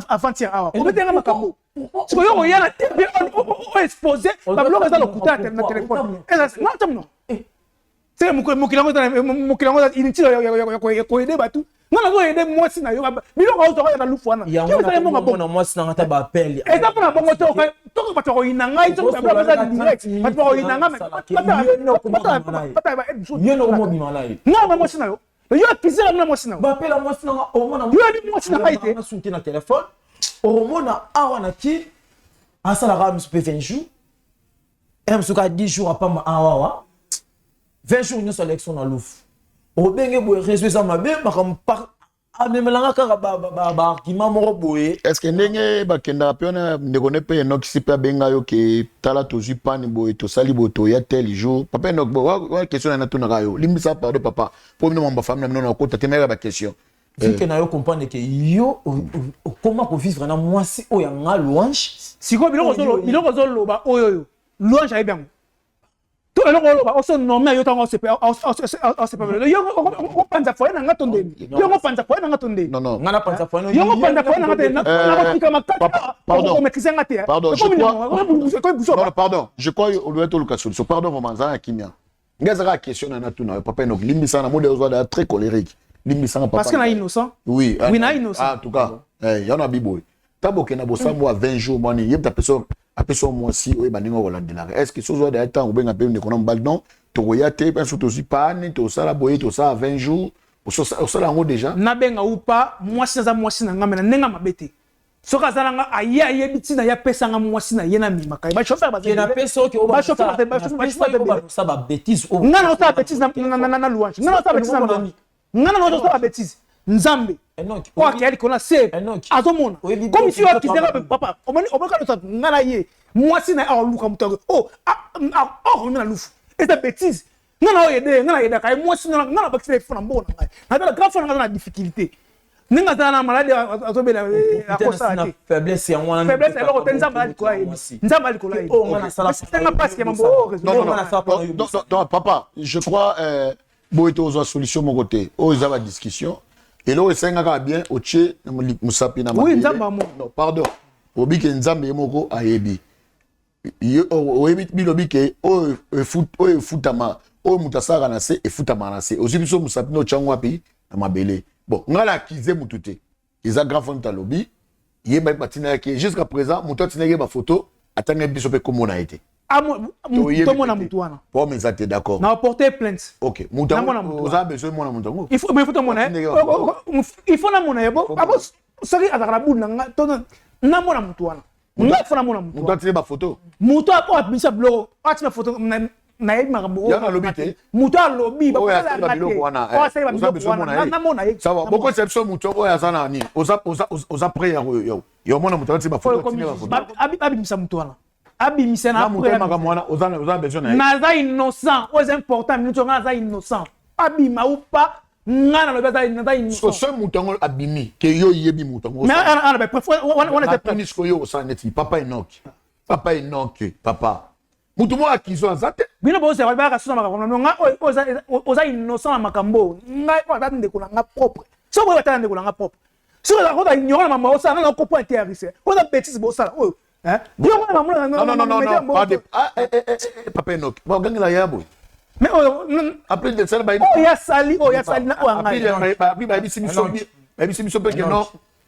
avant-hier awa. On peut tenir makambo. Parce que yo ya na TV on exposé ba bloc za lokuta na téléphone. Non. C'est mon kilango inutile ya ko aider batu. Ngana ko aider moi si na yo biloko o to ya na lufu wana. Yo ça mo ngabo na moi si na ngata ba appel. Eza pona bongo to to ba to ina ngai to ba bloc za direct. Ba to ina ngame. Yo no mo bimala yi. Ngama moi si na yo. Yo kizela na moi si na yo. Ba appel moi si na o mona. Yo ni moi si na haite. Na souti na téléphone. O mona awa na ki. Asa la ram pe 20 jours. Et msuka 10 jours apa ma awa. 20 jours une sélection dans l'ouf. Au bengue boy résoudre ça ma bien makam par amemelanga kaka baargument moko boye. Est-ce que ndenge bakenda pe na ndeko ne pe Enoch si pe abenga yo ke tala tozwi pani boye tosali boye toya tel jour papa Enoch bo wa question na tunaka yo limbisa pardon papa po mino mamba famille na kota te mera ba question Fike na yo comprendre que yo comment ko vivre na mwasi oyo nga louange siko biloko zoloba oyo louange ayi bien to eloko loba oso nomme yo tango sepe yo panza foye na ngatonde yo panza foye na ngatonde non ngana panza foye yo panza foye na ngatonde na kotika makata pardon maîtriser ngate pardon je crois au lieu de la solution pardon vraiment ça kimia ngazaka question na tuna papa Enoch limbisa na mode ozo très colérique limbisa papa parce que na innocent oui na innocent en tout cas yana biboy taboke na bosambo à 20 jours moni yebta personne moi si oui baningo holandela est-ce que sozo da temps obenga pe ne kono mbaldon to royate parce que to si pani to sala boye to ça 20 jours au sala ngo déjà na benga ou pas moi si na ngamena nenga mabete soka zalanga aya yebiti na ya pesa nga moi si na yena mimaka ba chauffeur ba na pesa que ba chauffeur ça ba bêtise ngana o ça bêtise na louange ngana o ça bêtise na ngana o ça bêtise nzambe kwa kiali kona se azomona comme si yo kisera papa omoni oboka no ngana ye moi si na a luka mutango na lufu et ça bêtise ngana o yede kai moi si ngana ba kisera fona mbona ngai na dala grand fona na difficulté ninga zana malade azobela akosa na faiblesse ya mwana faiblesse eloko tenza alikola ye oh ngana sala tenga passe ya mambo non papa je crois boito ozo solution mon côté oza ba discussion et là esenga ka bien oche musapi na oui nzamba mo non pardon obike nzambe moko ayebi oyebi bilobi ke futama mutasaka na se efutama na se ozi biso musapi no chango api na mabele bon ngala akize mutute iza grand fond talobi yeba batina ke jusqu'à présent muto tinege ba photo atanga biso pe komo na été to mona mutu wana pour mais ça t'es d'accord na porter plainte OK mutu vous avez besoin mona mutu il faut mona il faut na mona yebo abo sori azakala bunda nga to na mona mutu wana nga faut na mona mutu mutu tinege ba photo mutu apo abisa blog atina photo na yebi makambo yana lobi te mutu alobi ba kala biloko wana na mona ye ça va beaucoup c'est mutu oya sana ni oza prière yo mona mutu tinege ba photo tinege ba photo abi bisa mutu wana abimisa na après oza besoin na naza innocent c'est important minute naza innocent abima ou pas ngana lo beza naza innocent so mutango abimi ke yo yebi mutango mais ana be préfère on était prénis ko yo sa neti papa Enoch papa mutu mo akizo azate bino bo se ba ka suna makambo nga oza innocent na makambo ngai ko ata ndeko na nga propre so bo ata ndeko na nga propre so la ko ta ignorer mama osa na ko point terrorisé on a bêtise bo ça oh non, pas de... Papa Enoch, bon, gagne la yabo. Mais après de ça, ya sali na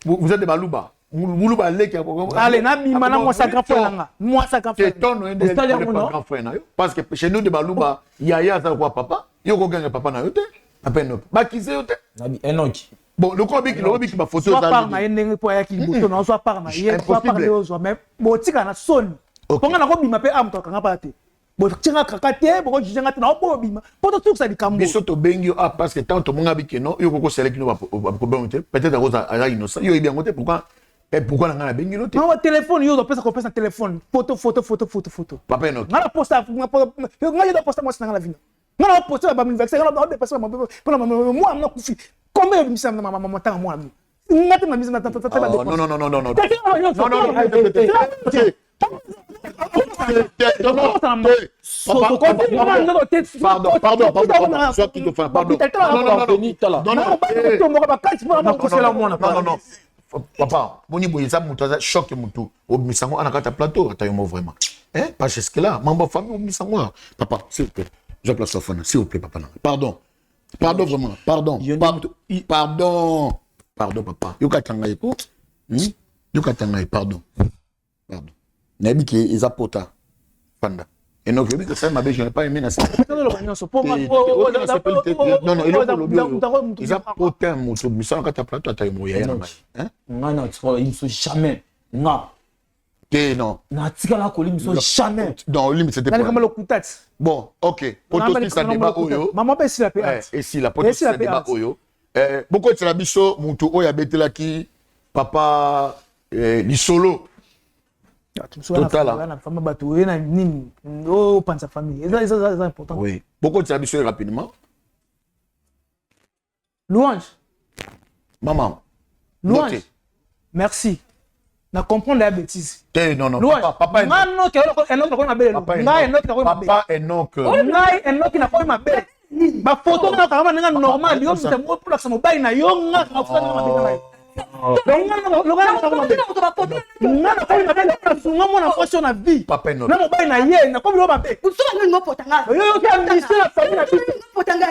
vous êtes des Balouba. Moulouba leki allez na bima na moi ça grand frère nga moi ça grand frère grand frère parce que chez nous de Balouba yaya ça quoi papa yo ko gagne papa na yo te Papa Enoch ba kize yo te Enoch. Bon, le Kobi qui m'a photo soit par na yende po ya ki boto na soit par na ye soit par de ozo mais botika na son ponga na ko bima pe am to kanga pate bo tinga kakate bo jinga te na bo bima poto tout ça di kambo biso to bengi parce que tant to monga bikeno yo ko select no ba problème te peut-être à cause à innocent yo bien ngote pourquoi na bengi no te no téléphone yo do pesa ko pesa téléphone photo Papa Enoch ngala posta ngala do posta moi na la vie ngala posta ba anniversaire ngala do pesa moi na kufi combien de missions maman tanga moi ngate na mise na tata non papa moni boye ça mutu ça choque mutu obisango anakata plateau atayomo vraiment pas jusque là mambo famille obisango papa s'il vous plaît je place au phone s'il vous plaît papa pardon vraiment pardon papa yokatanga eko yokatanga pardon nabi ke ezapota fanda et donc que ça m'a je n'ai pas aimé na ça non il a potin moto mission kata plateau atayomo ya ngana tsola il faut jamais nga que non na tikala ko limso jamais dans limite c'était pas bon OK poto ça débat oyo maman pe si la paix et si la poto ça débat oyo beaucoup de biso mutu oya betelaki papa lisolo total femme bato na nini o pensa famille c'est important. Oui, beaucoup de biso rapidement. Louange. Maman. Louange. Merci. Na comprendre la bêtise. Non non. Louange. Papa non na belle. Papa Enoch. Ngai Enoch na ko ma belle. Ba photo na kama nga normal yo mta mo pour la samo bay na yo nga na fa na mabeka na. Na vie. Papa Enoch. Na mo bay na ye na ko bilo ma be. Uso na ngo potanga. Yo ki amnistie la famille na potanga.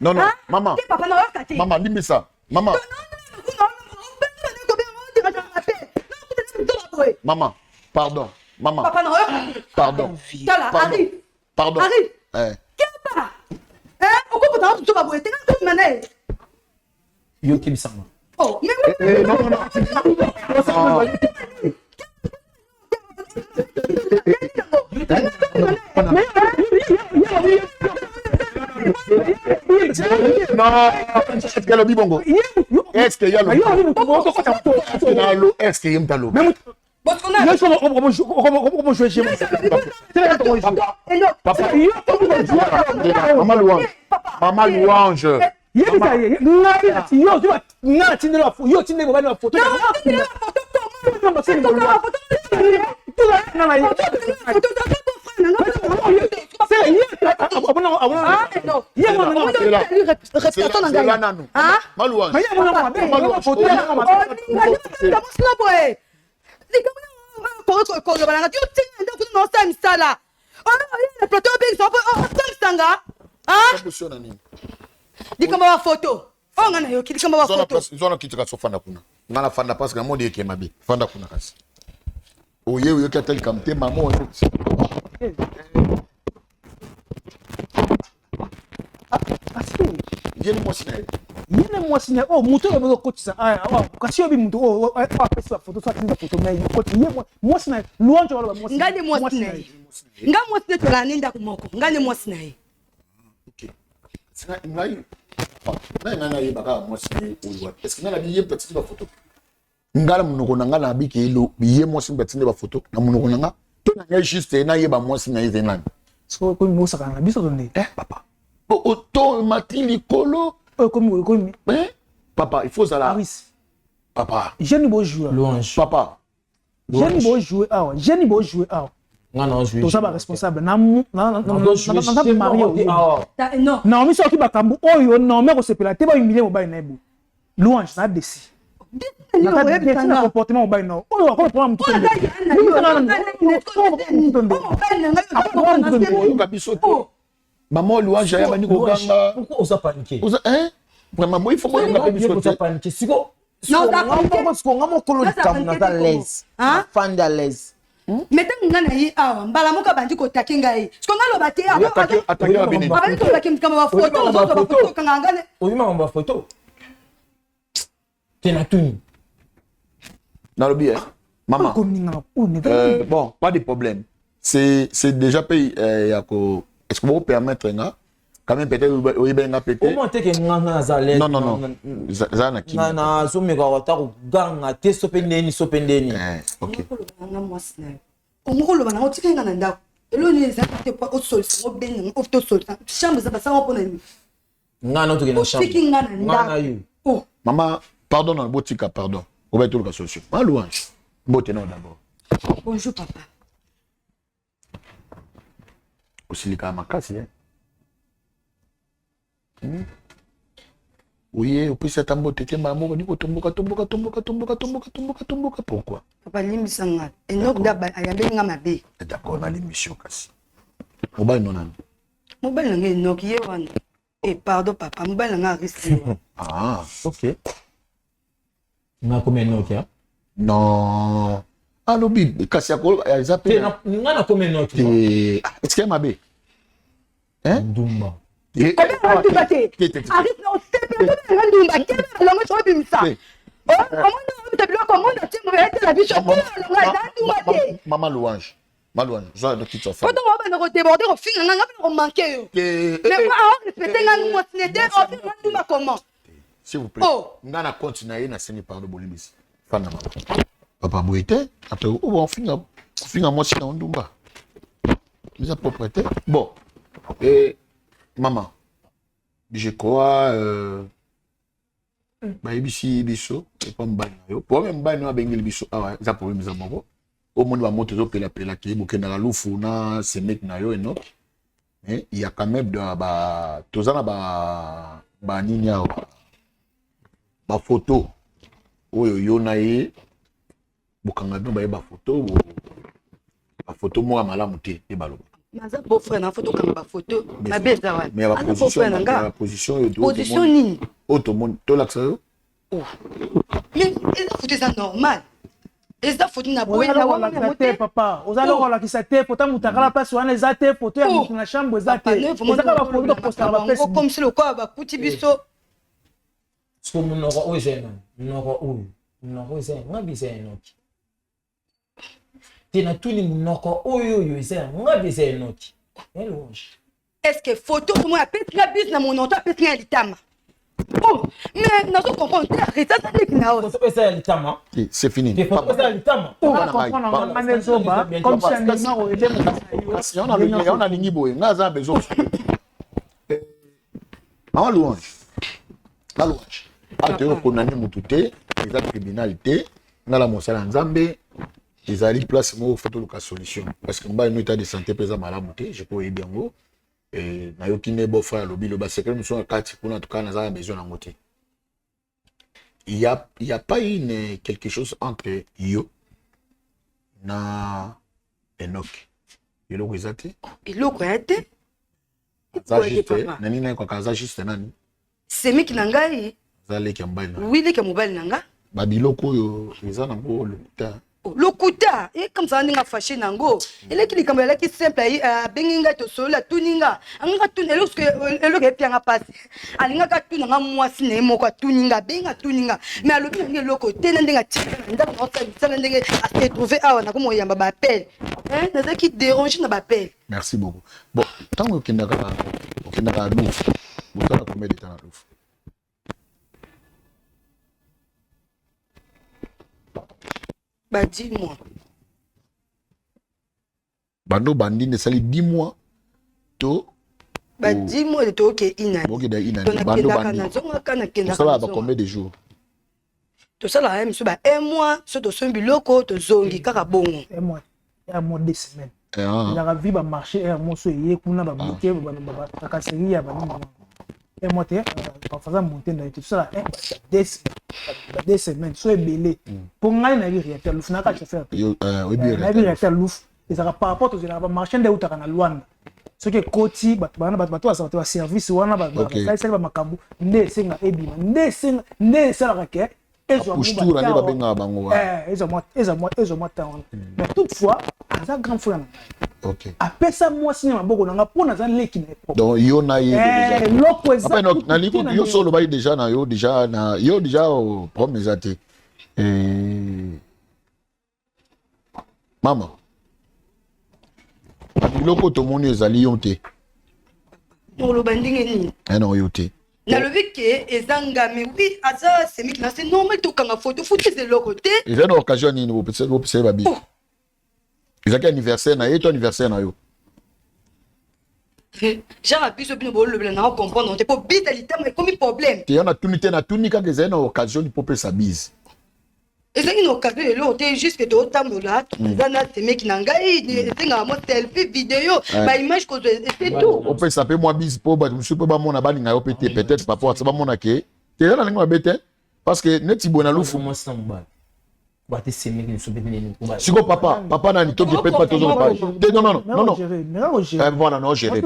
Non non, maman. Papa na wakati. Maman limbisa. Maman. Maman, pardon. Maman. Papa na wakati. Pardon. Tala, arrive. Pardon. Arrive. Qu'est-ce Oko potanga tu ba boete na ko mané. Yo kilisanga. Oh, mais non non. Est-ce qu'il y a le bibongo? Est-ce qu'il y a le bibongo? Est-ce qu'il y a le bibongo? Maman Louange. Maman Louange. Dikamba photo. Oh ngana yo kidikamba photo. Zona kitika sofanda kuna. Ngana fanda parce que modi yeke mabe. Fanda kuna kasi. Oye oye katali kamte mamo. Yene mwasina oh muto yebo kotisa kasi yobi muto oh pesa photo sa tinda photo mais koti yebo mwasina Louange wala mwasina ngani mwasina nga mwasina tola ninda kumoko ngani mwasina yi sina ngai na yebaka mwasina oyo est-ce que na biye petit ba photo ngala munoko nanga na biki elo biye mwasina petit ba photo na munoko nanga to na ngai juste na yeba mwasina yize nani so ko musa kana biso donne papa auto matili kolo comme papa il faut ça là papa jeune beau joueur Louange. Papa jeune beau joueur jeune beau joueur non jouer to ça ba responsable na marié non non mi so ki bakambu oyo non mais ko sepela te ba humilier mobile na ebo Louange na desi na comportement mobile na oyo ko problème tout maman Louange ya bani ko ganga pourquoi on paniquer vraiment moi il faut moi on paniquer siko non parce qu'on a mon colo de cam na l'aise fan à l'aise mais tant ngana yi awa mbala moka bandi ko takinga yi siko ngalo bate attaquer la bini abani to bakim kama photo kanga ngane oyi ma photo tena tuni dans le bien maman bon pas de problème c'est déjà payé est-ce que vous pouvez permettre quand même peut-être oui ben peut-être comment t'es que ngana za l'aise non zana ki na zo me ko ta ko ganga te sopendeni OK ngana mwasina omukolo bana otikenga na ndako elo ni za te pa osolisa ngo ben ofto solisa chambre za basa ngo pona ni ngana to ke na chambre otikenga na ndako oh maman pardon non botika pardon on va tout la solution ma Louange boté non d'abord bonjour papa osilika makasi oui opesa tambo tete mamo ni ko tomboka pourquoi papa limbisa nga enok daba ayambe nga mabe d'accord na l'émission kasi mobile non nani mobile nga enok ye wana pardon papa mobile nga risque OK na combien enok non alobi kasi akol zape ngana combien enok est-ce que mabe ndumba Maman Louange Malouane, je vais te faire. Quand on va déborder, on finit, on va manquer. Mais moi, on respecte moi, on va comment? S'il vous plaît. On a continué à signer par le Bolibis. Papa Bouete, après, on finit à moi, c'est un Dumba. Mise à propriété. Bon. Et maman, je crois. Ici, biso, et pas m'banyo. Pour même banyo à Bengel biso. Ah ouais, ça pour nous avoir. Au moins, on va monter au pela qui est na la loufu na se met na yo et non. Mais il y a quand même de tozana ba ninya ba photo. Oyo yo na ye. Bokanga no ba photo. Ba photo mo malamu te e balo. Maza beau-frère na photo kanga ba photo. Ma belle ça va. Mais la position position ni. Auto monde to l'axe yo. Oh. Mais est-ce que c'est normal? Est-ce que faut na boye na wala te papa. Ozalo wala kisate photo mutakala place wana ezate photo ya mutu na chambre ezate. Ezaka ba photo poster ba place. Comme si le quoi ba kuti biso. Ce que mon aura où est mon est ngabi c'est enoki. Tina tuni munoko oyo c'est ngabi c'est enoki. Est-ce que photo pour moi petra bis na mon nom petra litama. Oh, mais nous comprenons c'est fini. Comme si on a ligné boy. On a besoin. En louange. La louange. Attends, qu'on a mis tout les actes criminalité. On a la monsala Nzambe. Ils allaient place moi photo la solution. Parce que moi, un état de santé présent malade, je peux bien go. Et na yokine beau frère lobi le bas secret nous sommes quatre pour en tout cas nous besoin en moté. Il y a pas une quelque chose entre yo na Enoch. Il le réalité. Il le réalité. Ça juste nani na kwa kaza juste nani. C'est mi kinangai. Zale ki mbali na. Oui le ki mobile nanga. Babiloko yo eza na bo le ta. Lokuta et comme ça ninga fâché nango ele ki likamela ki simple benginga to sola tuninga anga tunela lorsque ele ke pianga passe alinga ka tunanga mwasi ne moko tuninga benga tuninga mais alobi ngi loko tena ndinga tika ndaka no tsala ndenge a se trouver awa na ko moyamba ba appel na qui dérange na ba appel. Merci beaucoup. Bon tant que kindaka louf vous avez combien de temps à louf? Bah 10 mois. Bando bandi ne sali 10 mois. To. Bah 10 mois de to ke ina. Boki da ina. Bando bandi. Ça va combien de jours? To ça là même ba 1 mois, so to sombi loko to zongi kaka bongo. 1 mois. 1 mois 2 semaines. Il a vu ba marché 1 mois so yé kuna ba bloquer ba takaseri ya ba ni. Et moi, parfois, monter dans tout ça, 2 semaines, soit belé. Pour moi, il n'y a rien à faire. Le FNAC a fait. Il n'y a rien à faire. Et ça par rapport aux marchands de Outa à Luanda. Ce qui est côté, ça va service, ou on a ça, Makambu, ne singa ebima, ne singa, ne salaraké. Mais toutefois, ça grand frère. OK. Après ça moi cinéma boko nanga pona za leki na problème. Donc yo na déjà. Loko ça. Après na liko yo solo ba déjà na yo déjà problème ezate. Maman. Loko to moni ezali yonte. Pour le banding ni. Non yote. Na le vike ezanga mais oui aza c'est mi c'est normal to kanga photo c'est le côté. Il y a une occasion ni vous peut babi. Ils ont anniversaire na ton anniversaire na yo. Genre a biso bino bolo le na comprendre on te pas bitalité mais comme problème. Tu y en a tout ni quand ils ont une occasion de popper sa bise. Et c'est une occasion là tu juste que de temps là zana te mec nangai tinga mo selfie vidéo ba image ko c'est tout. On peut s'appeler moi bise pour ba je peux pas mon abali nga peut-être par rapport à ça ba mon ke. Tu là nga bête parce que net ibona lufu moi ça mbala. Ba te semi que so bébé. Siko papa na ni to peut pas toujours pas. Non. Voilà non gérer.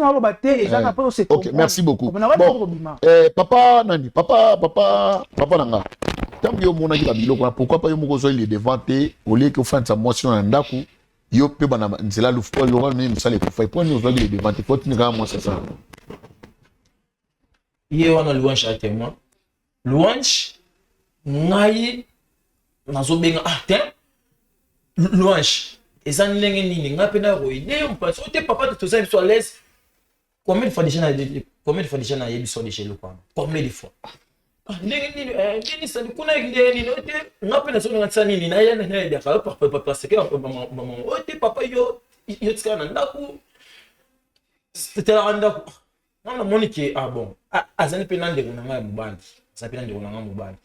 OK, merci beaucoup. Bon. Papa nani? Papa nanga. Tant que mon aki babiloko pourquoi pas yo moko zo il est devant te au lieu que faire ça motion na ndaku yo pe bana nzela lufu po lo ni musale ko fa point nous zo il est devant te faut ni ga moi c'est ça. Yé wana louange à témoin. Louange ngai nazo benga te louange eza ndenge nini nga mpe na koide yo mpasi ote papa toza biso à l'aise combien de fois déjà na yebi so de chez le quoi combien de fois ndenge nini nini sali kuna ndenge nini ote nga mpe na so nga tsani nini na yana na ya papa parce que maman ote papa yo tika na ndako c'était la ndako on a monique ah bon azani pe na ndeko na nga mubandi ça pe na ndeko na nga mubandi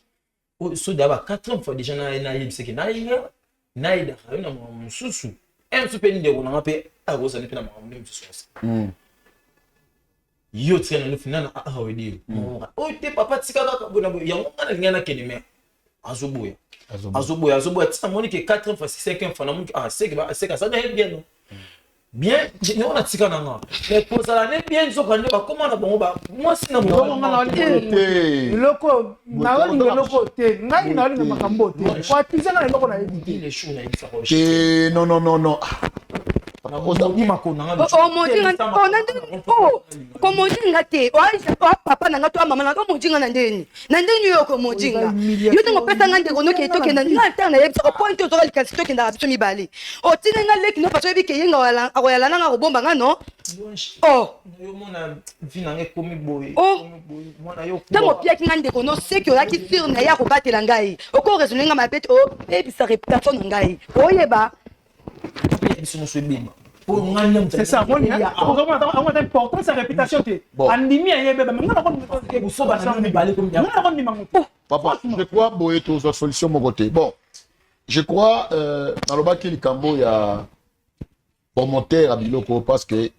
so d'abord 4 fois déjà na yebi c'est que na ida na mususu un super ndeko na nga pe akosa ne pe na maman mususu yo tsena le final a wedi o te papa tsika ka bona yango ngana ngana kene me azoboya tsika monique 4 fois 5 fois na monique c'est que ça n'est bien non bien on a tsika na nga mais pour ça la ne bien zo kande ba comment na bongo ba moi sina mo ngana te loko na wali loko te ngai na wali makambo te kwa tizana loko na yedi les choux na yisa ko non komojinga te papa nanga to mama nanga mojinga na ndeni yo komojinga yo tango pesa nga ndeko noke tokenda nga tana yebisa ko point to likasi tokenda biso mibale otine nga leki no paso yebike yenga akoyala nanga kobomba nga no yo mona vina nge komi boy mona yo tango piaki nga ndeko no seki oyaki sur na ya kobatela ngai oko raisonner nga mapete ebisa réputation na ngai oyeba c'est ça, on a important sa réputation. Papa, je crois boye tous la solution mon côté. Bon, je crois dans le bas qu'il cambo il y a promoteur à Biloko parce que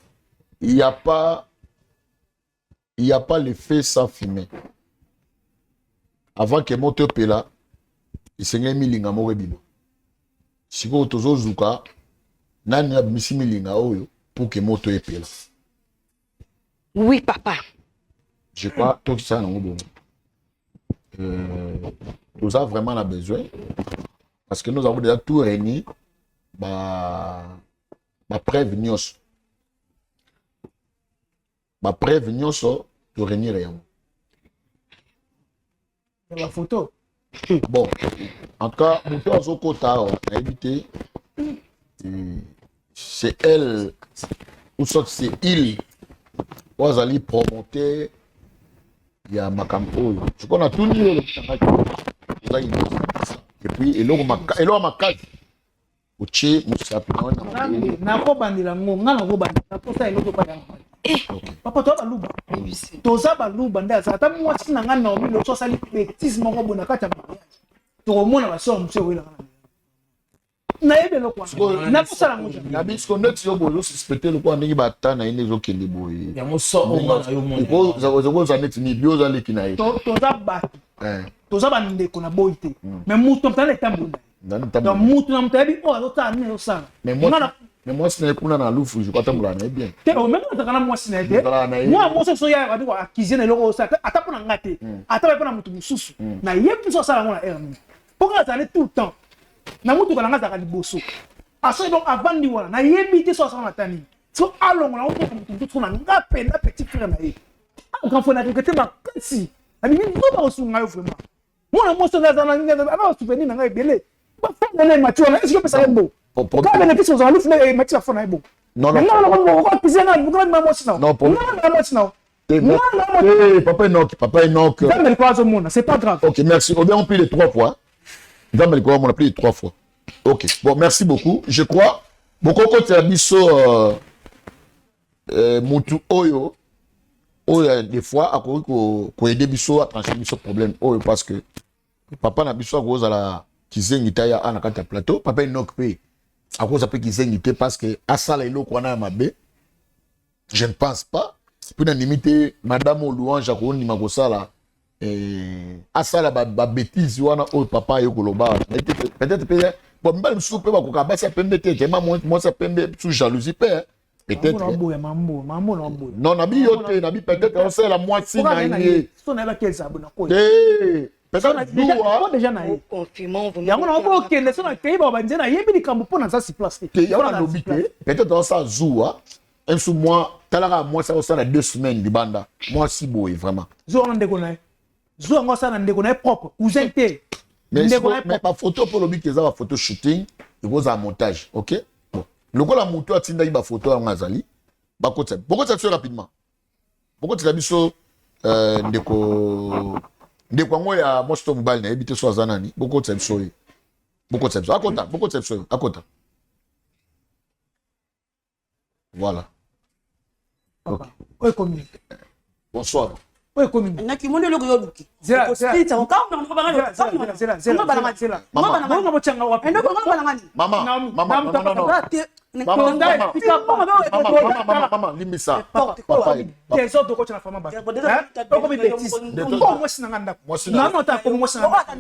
il y a pas l'effet sans fumer. Avant que moto pela, il s'est mis linga mo rebilo. Si vous tozo zuka nani ya misi milinga oyo pour que moto epela. Oui papa. Je crois tout ça non bon. Nous avons vraiment la besoin parce que nous avons déjà tout réuni ba prévenir de réunir rien. La photo. Bon, en tout cas, moto azokota a évité. C'est elle ou soit c'est il vous allez promoter il y a makampo je connais tout niveau et puis et là ma case uchi musapi na ko bandila ngonga na ko bandila ko sa eloko pa papa to baluba toza baluba ndaza ata mwasi na ngana omi lo so sali bêtise moko bona kata mariage to mona ba so mse wela na ebe lokwa na kusala moja na biso net yo bolo suspecter lokwa ndingi batana ine zo kende boye ya moso ona yo mona ko za net ni bioza leki na ye toza batu toza bandeko na boy te mais mutu mtana etambula donc mutu na mtabi o azota ne osala mais moi c'est kuna na lufu je crois tambula na bien te o même na kana moi c'est te moi moi so ya ba ko akizene loko osala ata pona ngate ata ba pona mutu mususu na yebi so sala ngona erni poka za tout le temps na mutu kana ngaza ka liboso aso donc avant ni wana na yebi te so sala matani so alongo na mutu mutu tuna ngape na petit frère na ye quand faut na que ma kasi ami ni ko ba osunga yo vraiment moi moi so ngaza na ngaza ba souvenir na ngai belé ba fa na match wana est-ce que ça est beau quand bénéfice aux alous et match la fona est beau non on pisena vous quand même moi sinon non moi sinon papa Enoch c'est pas grave. OK, merci. On a pris les 3 fois. On a pris les 3 fois. OK. Bon, merci beaucoup. Je crois beaucoup côté biso mutu oyo des fois a ko aider biso à trancher biso problème oyo parce que papa na biso ko za la kizengita ya ana kata plateau papa Enoch pe a cause pe kizengité parce que asala eloko wana mabe. Je ne pense pas. Puis na limité madame Louange a ko ni makosala asala ba bêtise wana o papa yo koloba peut-être bon mbala msupe ba ko kabasa pembe tete moi ça pembe sous jalousie père peut-être non na bi yote na bi peut-être on sait la moitié na yé so na ba kelsa bona ko peut-être déjà na yé confirmons vous yango na ko kende so na kei ba ba nzena yebi likambo pona ça si place te yango na lobité peut-être on ça zoua un sous moi talaka moi ça na 2 semaines di banda moi si boy vraiment zo na ndeko na zo ngo ça na ndeko na propre cousin te mais pas photo pour le but que ça va photo shooting il faut un montage OK bon lokola mutu atinda ba photo ya ngazali bakota biso rapidement bakota biso ndeko ngo ya mosto mobile na ebite so azanani bakota biso akota voilà ok oyo komi bonsoir oyo komi naki monde loko yo luki zela mama limbisa papa des autres coach na fama ba okomi bêtise moi sinanga ndako non ta comme moi sinanga papa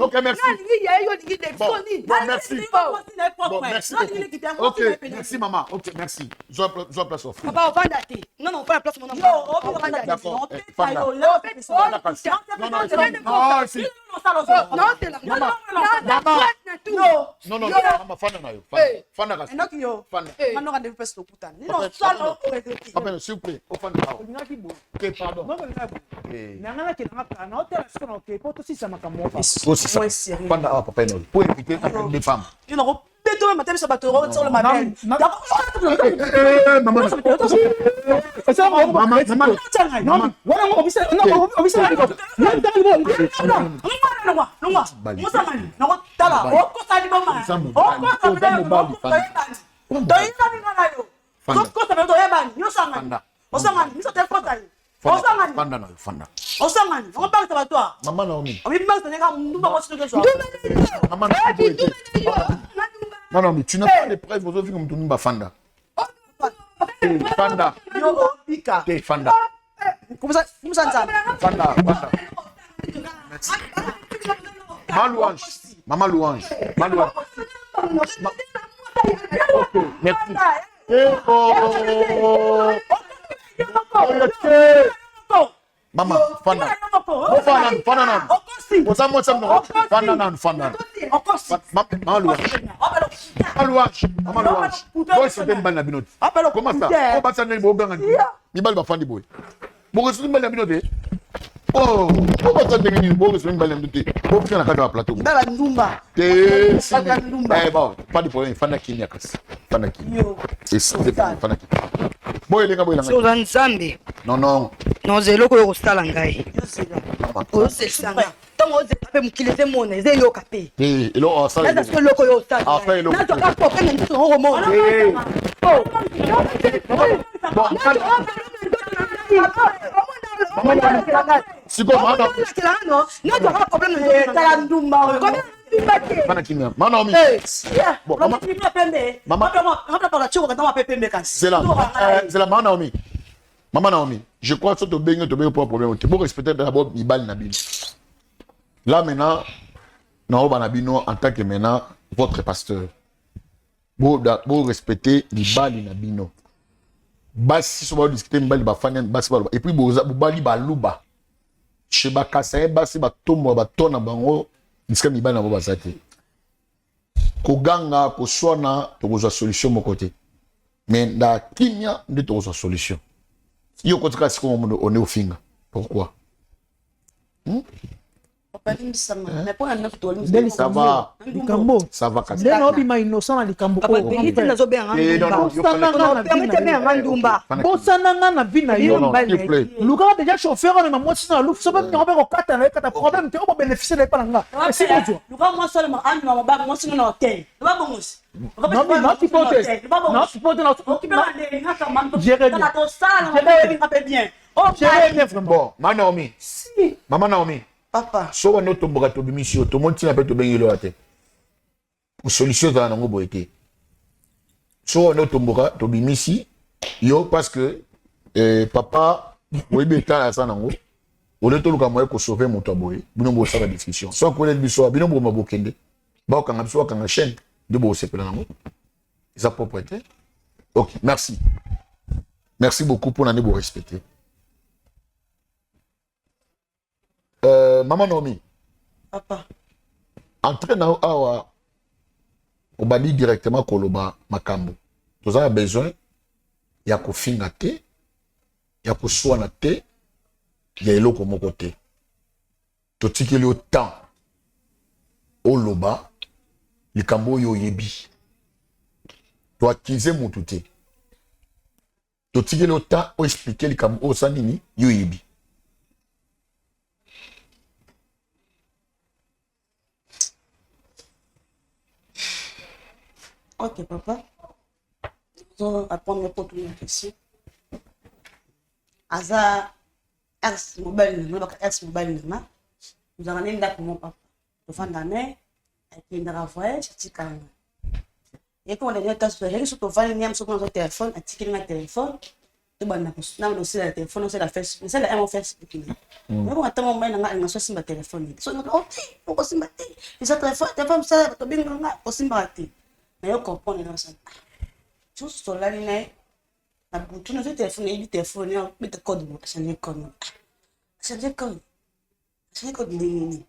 Ok, merci. Ok, merci maman. Ok, merci. Je place au fond. Papa, on va dater. Non, on va place mon nom. D'accord. S'il vous plaît, Maman Naomi. Non, mais tu n'as pas de preuves aujourd'hui comme tu n'as Fanda. Fanda. Fanda. Fanda. Merci. Maman Louange. Ok, merci. Mama, Fanda. Comment ça? Oh, pourquoi ça devient une bonne semaine balamité? Pour faire la carte à plateau. Dans la Ndumba. Bon, pas de problème, Fana Kenya. Fana Kenya. Et c'est Fana Kenya. Bon, il est là. Sur un Zambé. Non, non. Non, c'est là que vous êtes là. Oh, c'est ça. Tant que vous êtes utilisé mon nez, c'est là que et là, ça. Là, c'est là que vous êtes là. Après, là. Là, tu as pas fait un tour au monde. Si quoi, madame? Non, tu as pas de problème de Ndumba. Fana Kenya. Maman, bon, maman. C'est la maman Naomi. Maman Naomi, je crois que tu as pas de problème. Tu peux respecter d'abord Nibal Nabino. Là maintenant, Nabino en tant que maintenant votre pasteur. Vous respectez Nibal Nabino. Basi so ba discuter Nibal Bafanya basi ba et puis bali baluba. Cheba kasa basi ba tombo ba tona bango discuter Nibal na ba basate. Koganga ko swana to ko solution mon côté. Mais la kimia de to solution. Yo kotika siko on est au finga. Pourquoi? Ça va. Likambo. Ça va, Kasi. Lelo bima innocent na likambo. Bosananga na bina yo. Luka déjà chauffeur na moi sina lu so ba ngaba ko kata na kata problème te o bénéficier de palanga. C'est quoi toi? Luka moi seulement an na ba moi sina na hotel. Ba bonus. Non mais non tu peux te. Non tu peux te non. Gérer bien. Bon, Naomi. Si. Maman Naomi. Papa. So no to boga to bimisio to monti na pe to bengilo ate. Pour solution za na ngobo ete. So no to boga to bimisi yo parce que papa oui beta la sana ngo. Ole to luka moye ko sauver mon taboye. Bino bo sa discussion. So ko le biso bino bo mabokende. Ba ka ngabso ka nga chaîne de bo sepela ngo. Sa propriété. OK, merci. Merci beaucoup pour l'année vous respecter. Maman Naomi. Papa. Entraîne awa. On va dire directement Koloba Makambo. Vous avez besoin. Il y a kofinga te. Il y a koswana te. Il y a eloko mon côté. To tikeli au temps. Au loba. Likambo yo yebi. To akize mututé. To tikeli au temps. O expliquer likambo o sanini yo yebi. Ok, papa. Je vais apprendre mes potes ici. Aza, ex mobile, nous avons un date pour mon papa. Le fin d'année, il y a un voyage, c'est calme. Et quand on est dans le sur ton téléphone, un ticket de téléphone, tu vas aussi le téléphone, c'est la Facebook, c'est la Facebook. Mais bon, attends, on a un sur téléphone. So, ok, pourquoi c'est maté? Les autres téléphones, ça, tu bien aussi maté. Mais je comprends les gens. Je suis là, na butu na téléphone, il téléphone, il met le code, changer code. Changer code. Changer code ni.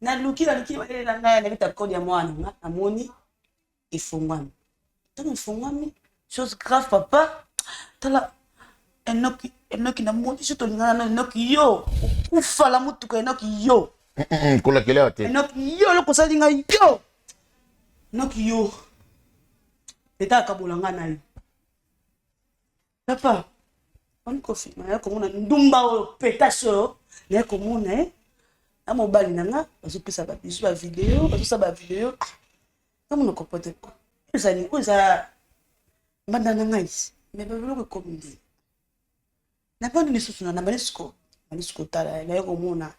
Na luki na met le code ya mwana, na moni il faut moi. Tant il faut moi, chose grave papa. Tala enoki na moni je te ngana enoki yo. Ufala mutu ko enoki yo. Kola kele ate. Enoki yo lo ko salinga yo. Enoki yo. Teta kabolanga na yo. Papa, on confirme, na ko mona ndumba o pétacho, na ko mona na mobali nanga, bazo pesa ba bisu ba vidéo, bazo sa ba vidéo. Comme on comporte quoi. Ezali ko za mbanda nanga isi, mais ba velo ko komindi. Na pas de sous na balisco tala, na ko mona.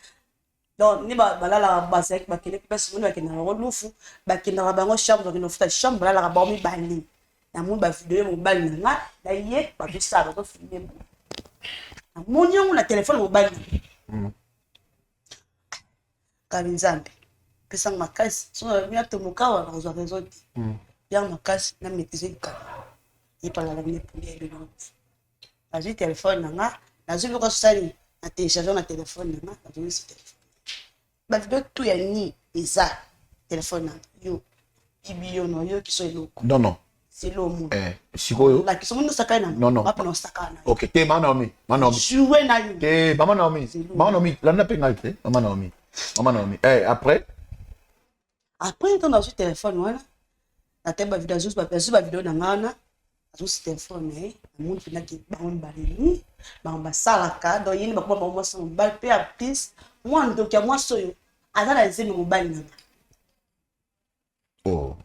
Donc ni ba balala ba sek ba kele pesa mona ke na rolufu, ba ke na ba ngo chambre ke no futa chambre balala ba mi bani. Na mon ba vidéo mobile nga na ye ba bisa ba to filmer bo na monyo na téléphone mobile kalinzambe pesa makasi so mia to mukawa na zo raison ya makasi na maîtriser ka et par la ligne pour les gens la j'ai téléphone nga na zo ko sali na télécharger na téléphone nga na zo ce téléphone ba vidéo tout ya ni eza téléphone yo ibio no yo ki so eloko Non. C'est l'homme. Sikoyo. La question nous sakana. Non. Sakana. OK, te Naomi. Jouer na yo. Te Maman Naomi, la na penalité. Maman Naomi. Après on a sur téléphone voilà. La tête ba vidéo ba vidéo na ngana. Sur téléphone monde qui na ki ba on balini, ba salaka, do yini ba ko ba mo so bal pe a plus. Moi ndo kia moi so yo. Azala nzeme mo bali na. Oh.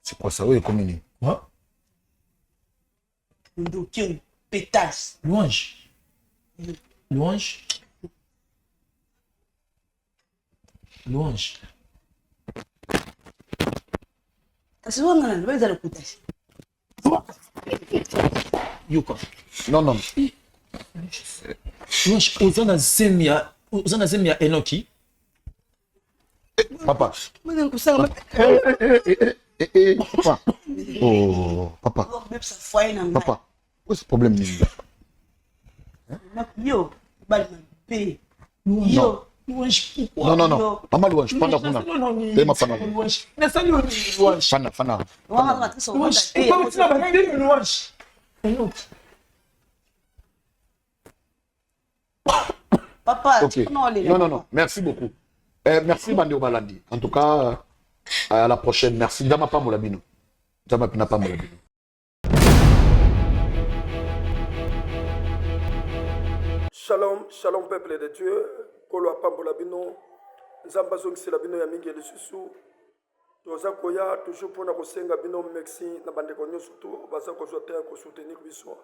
C'est quoi ça? Oui, communique. Quoi? Ndoki pétasse. Louange. Kasi wanga na ba za lokutashi. Yuka. Non. Louange, ozana zemia Enoki. Papa. Papa. Oh, papa. Papa. What's the problem? Yo, balmé. Yo. Non. Maman Louange, panda kuna. Tema fana. Fana. Papa, okay. Non. Merci beaucoup. Merci Bandio Malandi. En tout cas, à la prochaine. Merci. Dama pa Moulabino. Dama pina pa Moulabino. Shalom, shalom peuple de Dieu. Kolo apambola bino. Nzamba zongisela bino ya mingi lisusu. Toza koya toujours pour na kosenga bino merci na bandeko nyonso tu baza kozwa te ko soutenir biso.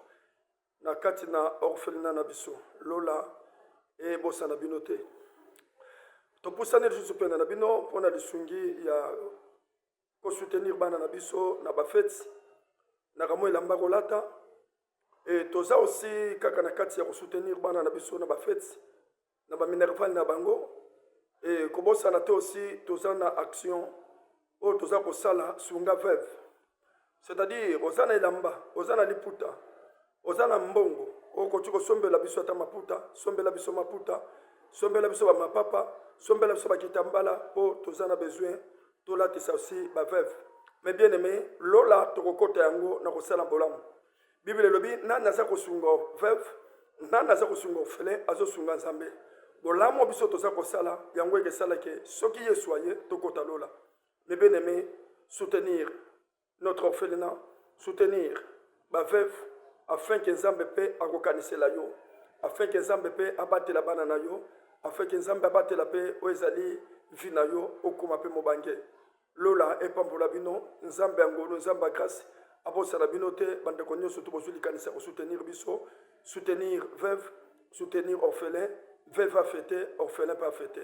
Na kati na orphelinat na biso. Lola e bosa na bino te. Topusane lisusu pena na bino pona lisungi ya ko soutenir bana na biso na bafeti na kamo elamba kolata. Et toza aussi kaka na kati ya soutenir bana na biso na bafeti na ba minerval na bango et kobosa na te aussi toza na action o toza ko sala sunga veuve, c'est-à-dire oza na elamba oza na liputa oza na mbongo o ko tiko sombela biso ata maputa sombela biso maputa sombela biso ba mapapa sombela biso ba kitambala po toza na besoin to la tisa aussi ba veuve. Mais bien aimé lola to kokota yango na ko sala bolamu. Bible lobi nana za kosunga veuve nana za kosunga orphelin azo sunga nzambe bolamo biso toza kosala yango eke sala ke soki yesu aye tokota lola. Mais bien aimé soutenir notre orphelinat, soutenir ba veuve afin que nzambe pe akokanisela yo, afin que nzambe pe abatela bana na yo, afin que nzambe abatela pe oezali vina yo okoma pe mobange lola epambola bino nzambe ngolo nzambe grâce abosa la binote bandeko nyonso to bozuli kanisa ko soutenir biso, soutenir veuve, soutenir orphelin, veuve a fêté, orphelin pas fêté.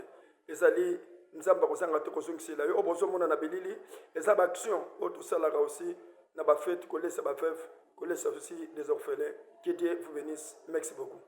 Ezali nzamba ko sanga to ko zongisela yo obozo mona na belili eza ba action o to sala aussi na ba fête ko laisser ba veuve, ko laisser aussi des orphelins. Que Dieu vous bénisse. Merci beaucoup.